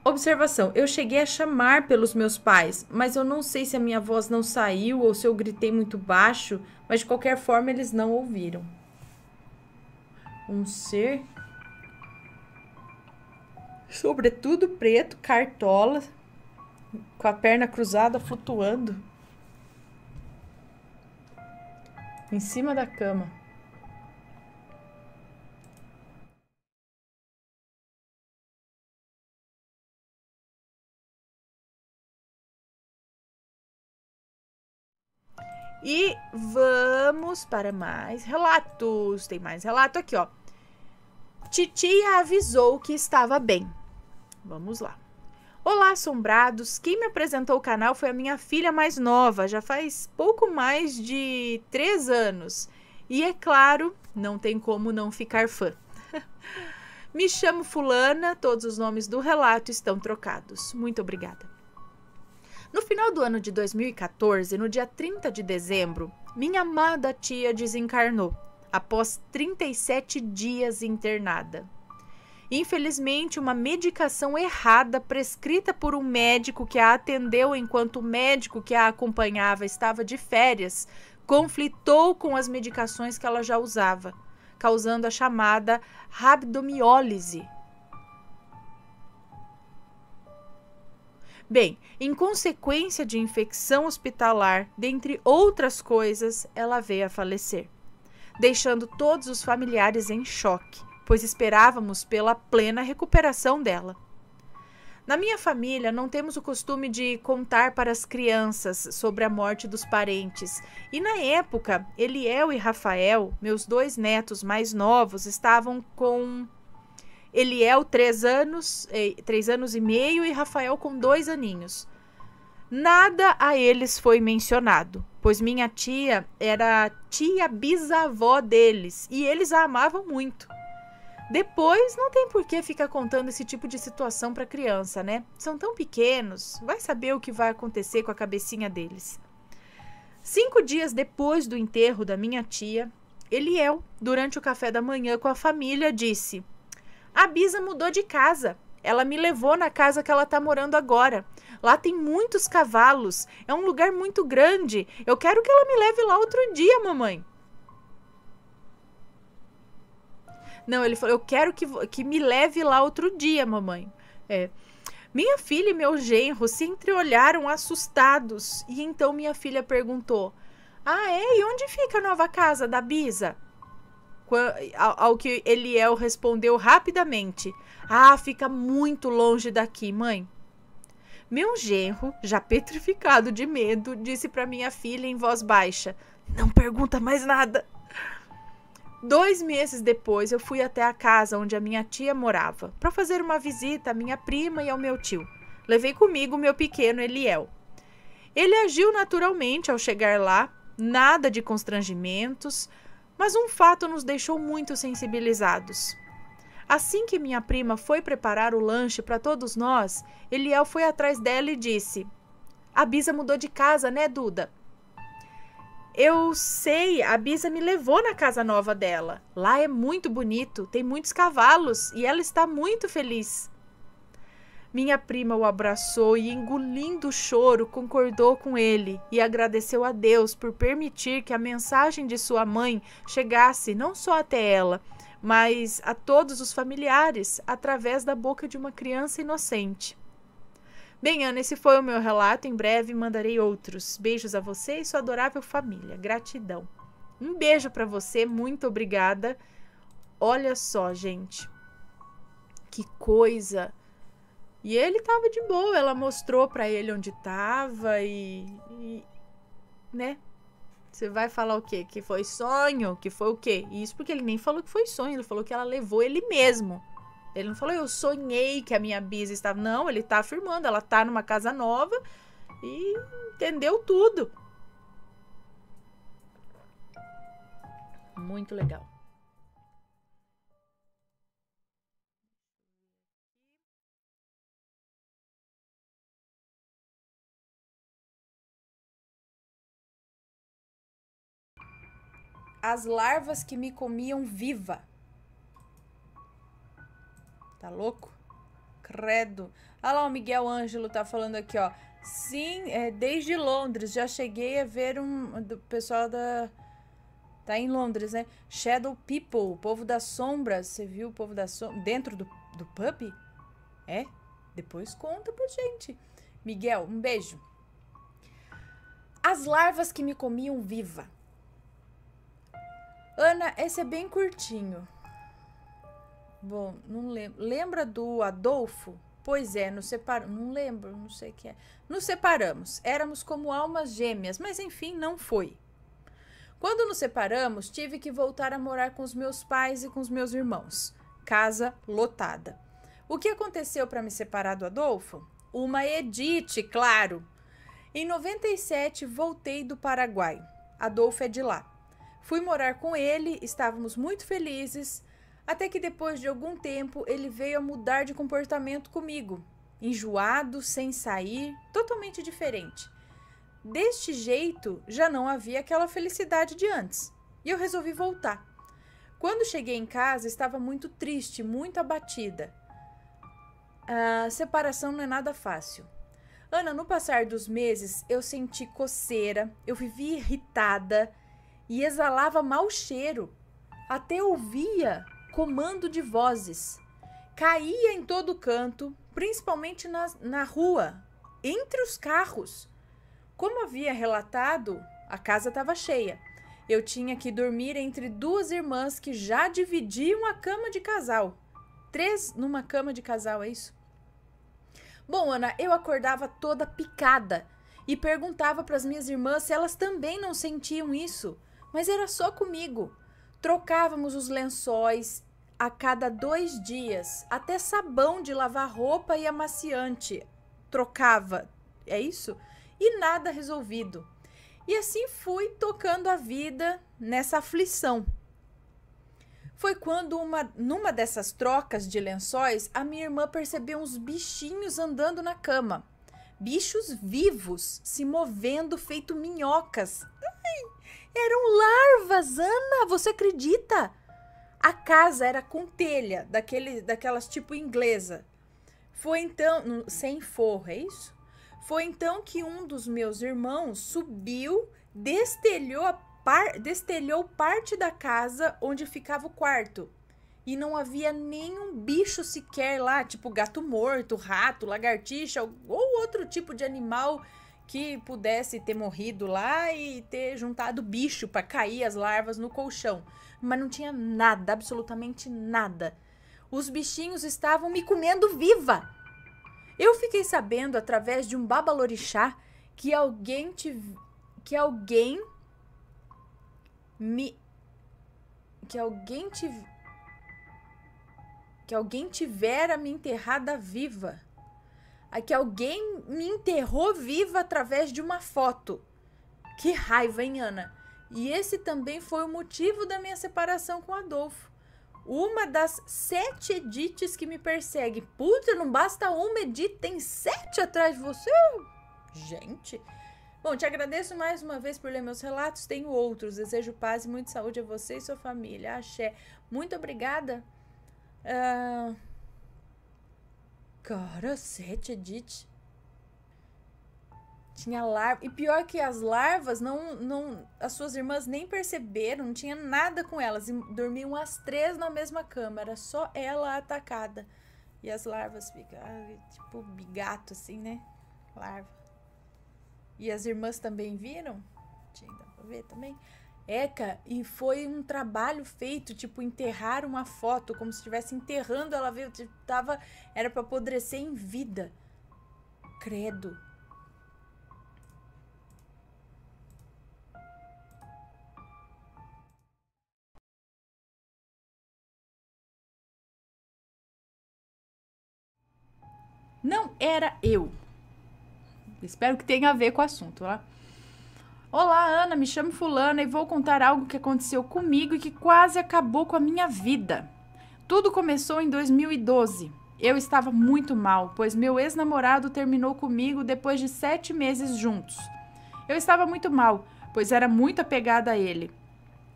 Observação, eu cheguei a chamar pelos meus pais, mas eu não sei se a minha voz não saiu ou se eu gritei muito baixo, mas de qualquer forma eles não ouviram. Um ser, sobretudo preto, cartola, com a perna cruzada flutuando em cima da cama. E vamos para mais relatos. Tem mais relato aqui, ó. Titia avisou que estava bem. Vamos lá. Olá, assombrados. Quem me apresentou o canal foi a minha filha mais nova. Já faz pouco mais de 3 anos. E é claro, não tem como não ficar fã. Me chamo Fulana. Todos os nomes do relato estão trocados. Muito obrigada. No final do ano de 2014, no dia 30 de dezembro, minha amada tia desencarnou, após 37 dias internada. Infelizmente, uma medicação errada prescrita por um médico que a atendeu enquanto o médico que a acompanhava estava de férias, conflitou com as medicações que ela já usava, causando a chamada rabdomiólise. Bem, em consequência de infecção hospitalar, dentre outras coisas, ela veio a falecer, deixando todos os familiares em choque, pois esperávamos pela plena recuperação dela. Na minha família, não temos o costume de contar para as crianças sobre a morte dos parentes, e na época, Eliel e Rafael, meus 2 netos mais novos, estavam com Eliel 3 anos e meio e Rafael com 2 aninhos. Nada a eles foi mencionado, pois minha tia era tia bisavó deles e eles a amavam muito. Depois, não tem por que ficar contando esse tipo de situação para criança, né? São tão pequenos, vai saber o que vai acontecer com a cabecinha deles. 5 dias depois do enterro da minha tia, Eliel, durante o café da manhã com a família, disse: a Bisa mudou de casa. Ela me levou na casa que ela tá morando agora. Lá tem muitos cavalos. É um lugar muito grande. Eu quero que ela me leve lá outro dia, mamãe. Não, ele falou, eu quero que me leve lá outro dia, mamãe. Minha filha e meu genro se entreolharam assustados. E então minha filha perguntou: ah, é? E onde fica a nova casa da Bisa? Ao que Eliel respondeu rapidamente: ah, fica muito longe daqui, mãe. Meu genro, já petrificado de medo, disse para minha filha em voz baixa: "Não pergunta mais nada." 2 meses depois, eu fui até a casa onde a minha tia morava para fazer uma visita à minha prima e ao meu tio. Levei comigo meu pequeno Eliel. Ele agiu naturalmente ao chegar lá, nada de constrangimentos, mas um fato nos deixou muito sensibilizados. Assim que minha prima foi preparar o lanche para todos nós, Eliel foi atrás dela e disse: "A Bisa mudou de casa, né, Duda?" "Eu sei, a Bisa me levou na casa nova dela. Lá é muito bonito, tem muitos cavalos e ela está muito feliz." Minha prima o abraçou e, engolindo o choro, concordou com ele e agradeceu a Deus por permitir que a mensagem de sua mãe chegasse não só até ela, mas a todos os familiares, através da boca de uma criança inocente. Bem, Ana, esse foi o meu relato. Em breve mandarei outros. Beijos a você e sua adorável família. Gratidão. Um beijo para você, muito obrigada. Olha só, gente. Que coisa. E ele tava de boa, ela mostrou para ele onde tava né? Você vai falar o quê? Que foi sonho? Que foi o quê? Isso porque ele nem falou que foi sonho, ele falou que ela levou ele mesmo. Ele não falou, eu sonhei que a minha Bisa estava... Não, ele tá afirmando, ela tá numa casa nova e entendeu tudo. Muito legal. As larvas que me comiam viva. Tá louco? Credo. Olha lá, o Miguel Ângelo tá falando aqui, ó. Sim, desde Londres. Já cheguei a ver do pessoal da... Tá em Londres, né? Shadow People, o povo das sombras. Você viu o povo das sombras dentro do pub? É? Depois conta pra gente. Miguel, um beijo. As larvas que me comiam viva. Ana, esse é bem curtinho. Bom, não lembro. Lembra do Adolfo? Pois é, nos separamos. Não lembro, não sei o que é. Nos separamos. Éramos como almas gêmeas, mas enfim, não foi. Quando nos separamos, tive que voltar a morar com os meus pais e com os meus irmãos. Casa lotada. O que aconteceu para me separar do Adolfo? Uma Edith, claro. Em 97, voltei do Paraguai. Adolfo é de lá. Fui morar com ele, estávamos muito felizes, até que depois de algum tempo ele veio a mudar de comportamento comigo. Enjoado, sem sair, totalmente diferente. Deste jeito, já não havia aquela felicidade de antes, e eu resolvi voltar. Quando cheguei em casa, estava muito triste, muito abatida. A separação não é nada fácil. Ana, no passar dos meses, eu senti coceira, eu vivi irritada, e exalava mau cheiro. Até ouvia comando de vozes. Caía em todo canto, principalmente na rua, entre os carros. Como havia relatado, a casa estava cheia. Eu tinha que dormir entre 2 irmãs que já dividiam a cama de casal. 3 numa cama de casal, é isso? Bom, Ana, eu acordava toda picada e perguntava para as minhas irmãs se elas também não sentiam isso. Mas era só comigo. Trocávamos os lençóis a cada 2 dias. Até sabão de lavar roupa e amaciante. Trocava. É isso? E nada resolvido. E assim fui tocando a vida nessa aflição. Foi quando, numa dessas trocas de lençóis, a minha irmã percebeu uns bichinhos andando na cama. Bichos vivos, se movendo feito minhocas. Ai! Eram larvas, Ana, você acredita? A casa era com telha, daquelas tipo inglesa. Foi então, sem forro, é isso? Foi então que um dos meus irmãos subiu, destelhou parte da casa onde ficava o quarto. E não havia nenhum bicho sequer lá, tipo gato morto, rato, lagartixa ou outro tipo de animal que pudesse ter morrido lá e ter juntado bicho para cair as larvas no colchão. Mas não tinha nada, absolutamente nada. Os bichinhos estavam me comendo viva. Eu fiquei sabendo através de um babalorixá que alguém tivera me enterrada viva. Que alguém me enterrou viva através de uma foto. Que raiva, hein, Ana? E esse também foi o motivo da minha separação com Adolfo. Uma das 7 Ediths que me persegue. Puta, não basta uma Edith, tem 7 atrás de você? Gente. Bom, te agradeço mais uma vez por ler meus relatos. Tenho outros. Desejo paz e muita saúde a você e sua família. Axé. Muito obrigada. Cara, 7 Edith. Tinha larva. E pior que as larvas, as suas irmãs nem perceberam, não tinha nada com elas. E dormiam as 3 na mesma cama. Era só ela atacada. E as larvas ficam tipo bigato assim, né? Larva. E as irmãs também viram? Dá pra ver também. E foi um trabalho feito, tipo, enterrar uma foto, como se estivesse enterrando ela, viu? Era pra apodrecer em vida. Credo. Não era eu. Espero que tenha a ver com o assunto, lá. Olá, Ana, me chamo fulana e vou contar algo que aconteceu comigo e que quase acabou com a minha vida. Tudo começou em 2012. Eu estava muito mal, pois meu ex-namorado terminou comigo depois de 7 meses juntos. Eu estava muito mal, pois era muito apegada a ele.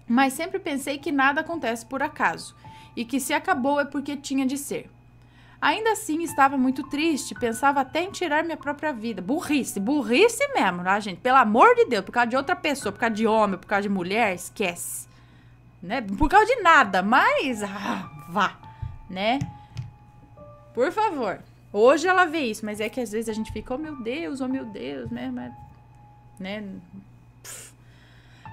Mas sempre pensei que nada acontece por acaso e que se acabou é porque tinha de ser. Ainda assim, estava muito triste, pensava até em tirar minha própria vida. Burrice mesmo, tá, gente? Pelo amor de Deus, por causa de outra pessoa, por causa de homem, por causa de mulher, esquece. Né? Por causa de nada, mas vá, né? Por favor. Hoje ela vê isso, mas é que às vezes a gente fica, oh meu Deus, né? Mas, né?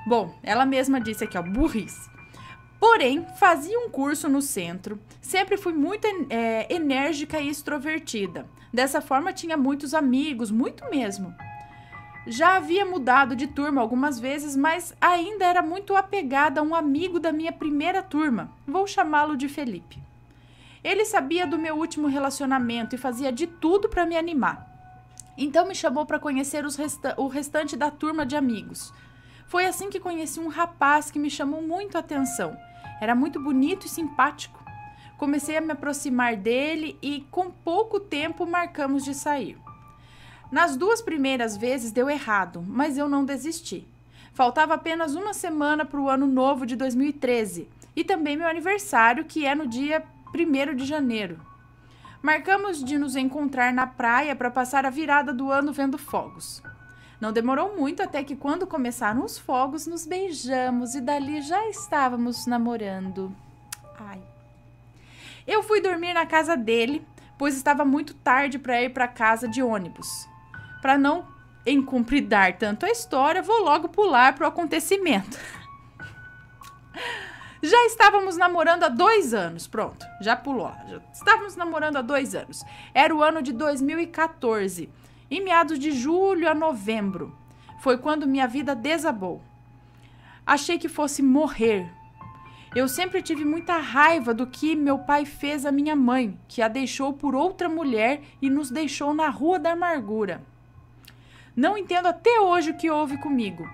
Bom, ela mesma disse aqui, ó, burrice. Porém, fazia um curso no centro, sempre fui muito enérgica e extrovertida. Dessa forma, tinha muitos amigos, muito mesmo. Já havia mudado de turma algumas vezes, mas ainda era muito apegada a um amigo da minha primeira turma. Vou chamá-lo de Felipe. Ele sabia do meu último relacionamento e fazia de tudo para me animar. Então me chamou para conhecer o restante da turma de amigos. Foi assim que conheci um rapaz que me chamou muito a atenção. Era muito bonito e simpático. Comecei a me aproximar dele e, com pouco tempo, marcamos de sair. Nas 2 primeiras vezes deu errado, mas eu não desisti. Faltava apenas uma semana para o ano novo de 2013 e também meu aniversário, que é no dia 1º de janeiro. Marcamos de nos encontrar na praia para passar a virada do ano vendo fogos. Não demorou muito até que, quando começaram os fogos, nos beijamos e dali já estávamos namorando. Ai. Eu fui dormir na casa dele, pois estava muito tarde para ir para casa de ônibus. Para não encumpridar tanto a história, vou logo pular para o acontecimento. Já estávamos namorando há 2 anos. Pronto, já pulou. Já estávamos namorando há 2 anos. Era o ano de 2014. Em meados de julho a novembro, foi quando minha vida desabou. Achei que fosse morrer. Eu sempre tive muita raiva do que meu pai fez à minha mãe, que a deixou por outra mulher e nos deixou na Rua da Amargura. Não entendo até hoje o que houve comigo.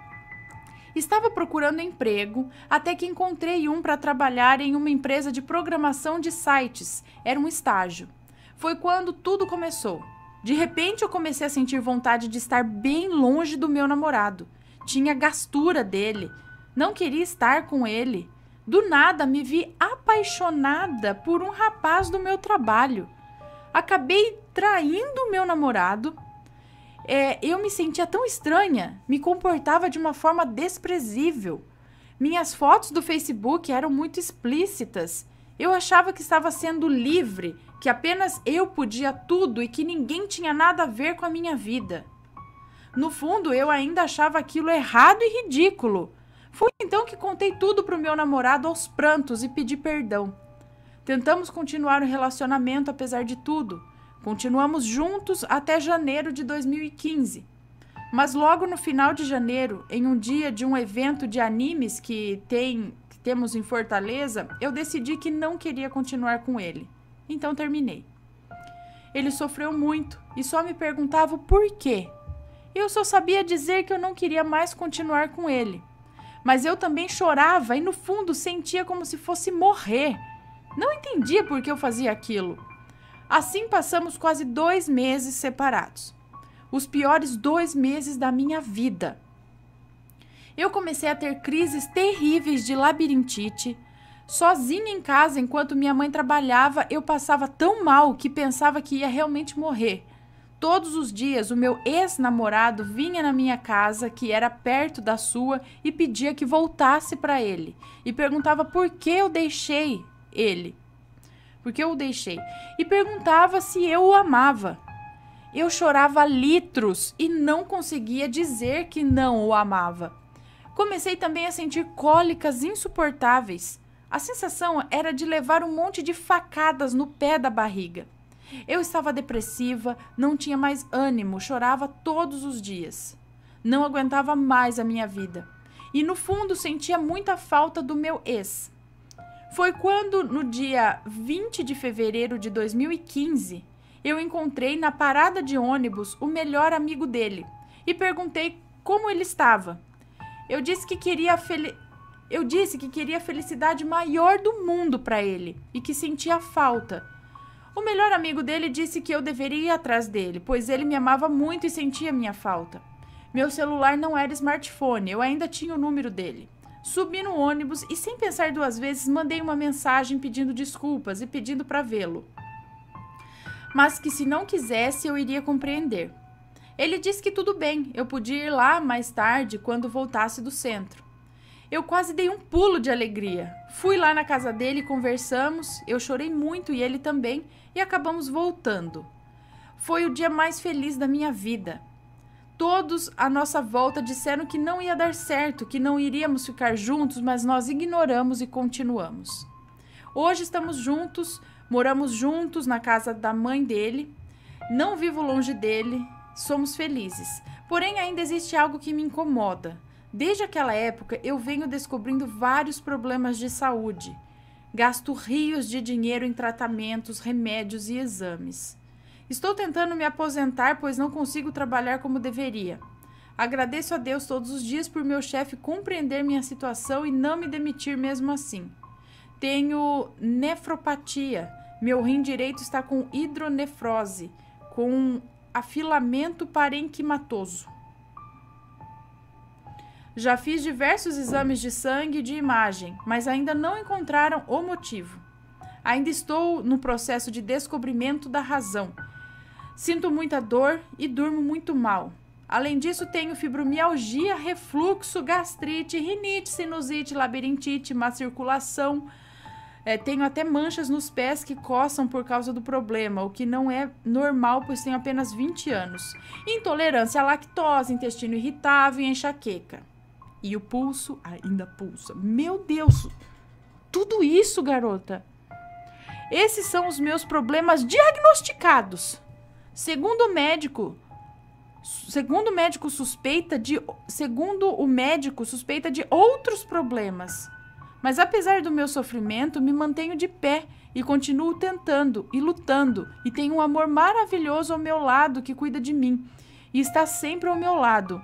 Estava procurando emprego, até que encontrei um para trabalhar em uma empresa de programação de sites. Era um estágio. Foi quando tudo começou. De repente, eu comecei a sentir vontade de estar bem longe do meu namorado. Tinha gastura dele. Não queria estar com ele. Do nada, me vi apaixonada por um rapaz do meu trabalho. Acabei traindo o meu namorado. Eu me sentia tão estranha. Me comportava de uma forma desprezível. Minhas fotos do Facebook eram muito explícitas. Eu achava que estava sendo livre, que apenas eu podia tudo e que ninguém tinha nada a ver com a minha vida. No fundo, eu ainda achava aquilo errado e ridículo. Foi então que contei tudo para o meu namorado aos prantos e pedi perdão. Tentamos continuar o relacionamento apesar de tudo. Continuamos juntos até janeiro de 2015. Mas logo no final de janeiro, em um dia de um evento de animes que temos em Fortaleza, eu decidi que não queria continuar com ele. Então terminei. Ele sofreu muito e só me perguntava o porquê. Eu só sabia dizer que eu não queria mais continuar com ele. Mas eu também chorava e no fundo sentia como se fosse morrer. Não entendia por que eu fazia aquilo. Assim passamos quase 2 meses separados. Os piores 2 meses da minha vida. Eu comecei a ter crises terríveis de labirintite. Sozinha em casa, enquanto minha mãe trabalhava, eu passava tão mal que pensava que ia realmente morrer. Todos os dias, o meu ex-namorado vinha na minha casa, que era perto da sua, e pedia que voltasse para ele. E perguntava por que eu deixei ele. Por que eu o deixei? E perguntava se eu o amava. Eu chorava litros e não conseguia dizer que não o amava. Comecei também a sentir cólicas insuportáveis. A sensação era de levar um monte de facadas no pé da barriga. Eu estava depressiva, não tinha mais ânimo, chorava todos os dias. Não aguentava mais a minha vida. E no fundo sentia muita falta do meu ex. Foi quando, no dia 20 de fevereiro de 2015, eu encontrei na parada de ônibus o melhor amigo dele e perguntei como ele estava. Eu disse que queria a felicidade maior do mundo para ele e que sentia falta. O melhor amigo dele disse que eu deveria ir atrás dele, pois ele me amava muito e sentia minha falta. Meu celular não era smartphone, eu ainda tinha o número dele. Subi no ônibus e, sem pensar 2 vezes, mandei uma mensagem pedindo desculpas e pedindo para vê-lo. Mas que se não quisesse, eu iria compreender. Ele disse que tudo bem, eu podia ir lá mais tarde, quando voltasse do centro. Eu quase dei um pulo de alegria. Fui lá na casa dele e conversamos, eu chorei muito e ele também, e acabamos voltando. Foi o dia mais feliz da minha vida. Todos à nossa volta disseram que não ia dar certo, que não iríamos ficar juntos, mas nós ignoramos e continuamos. Hoje estamos juntos, moramos juntos na casa da mãe dele, não vivo longe dele, somos felizes. Porém, ainda existe algo que me incomoda. Desde aquela época, eu venho descobrindo vários problemas de saúde. Gasto rios de dinheiro em tratamentos, remédios e exames. Estou tentando me aposentar, pois não consigo trabalhar como deveria. Agradeço a Deus todos os dias por meu chefe compreender minha situação e não me demitir mesmo assim. Tenho nefropatia. Meu rim direito está com hidronefrose, com afilamento parenquimatoso. Já fiz diversos exames de sangue e de imagem, mas ainda não encontraram o motivo. Ainda estou no processo de descobrimento da razão. Sinto muita dor e durmo muito mal. Além disso, tenho fibromialgia, refluxo, gastrite, rinite, sinusite, labirintite, má circulação. Tenho até manchas nos pés que coçam por causa do problema, o que não é normal, pois tenho apenas 20 anos. Intolerância à lactose, intestino irritável e enxaqueca. E o pulso ainda pulsa. Meu Deus! Tudo isso, garota! Esses são os meus problemas diagnosticados. Segundo o médico suspeita de outros problemas. Mas apesar do meu sofrimento, me mantenho de pé e continuo tentando e lutando. E tenho um amor maravilhoso ao meu lado que cuida de mim. E está sempre ao meu lado.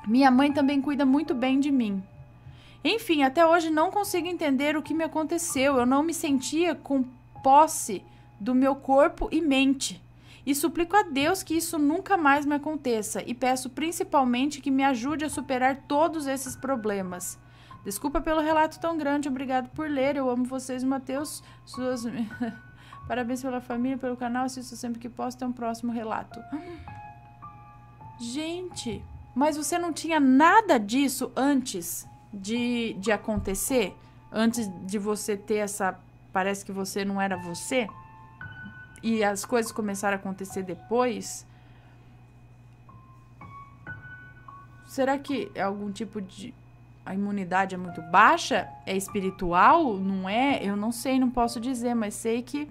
Minha mãe também cuida muito bem de mim. Enfim, até hoje não consigo entender o que me aconteceu. Eu não me sentia com posse do meu corpo e mente. E suplico a Deus que isso nunca mais me aconteça. E peço principalmente que me ajude a superar todos esses problemas. Desculpa pelo relato tão grande, obrigado por ler. Eu amo vocês, Matheus. Parabéns pela família, pelo canal. Assisto sempre que posso. Até um próximo relato. Gente, mas você não tinha nada disso antes de acontecer? Antes de você ter essa... Parece que você não era você? E as coisas começaram a acontecer depois? Será que é algum tipo de... A imunidade é muito baixa? É espiritual? Não é? Eu não sei, não posso dizer, mas sei que...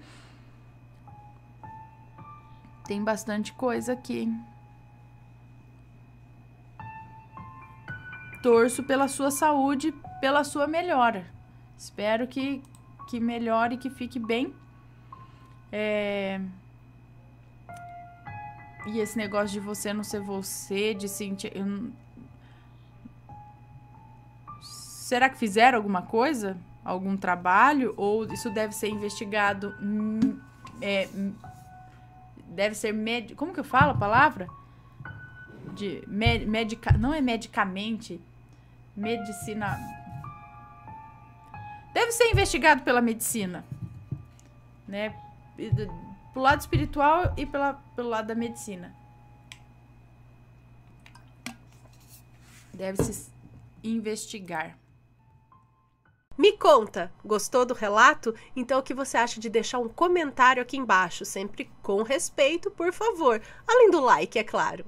Tem bastante coisa aqui. Torço pela sua saúde, pela sua melhora. Espero que melhore, que fique bem. E esse negócio de você não ser você, de sentir... Será que fizeram alguma coisa? Algum trabalho? Ou isso deve ser investigado? Deve ser... Como que eu falo a palavra? Não é medicamente. Medicina... Deve ser investigado pela medicina. Né? Pro lado espiritual e pelo lado da medicina. Deve-se investigar. Me conta, gostou do relato? Então o que você acha de deixar um comentário aqui embaixo, sempre com respeito, por favor. Além do like, é claro.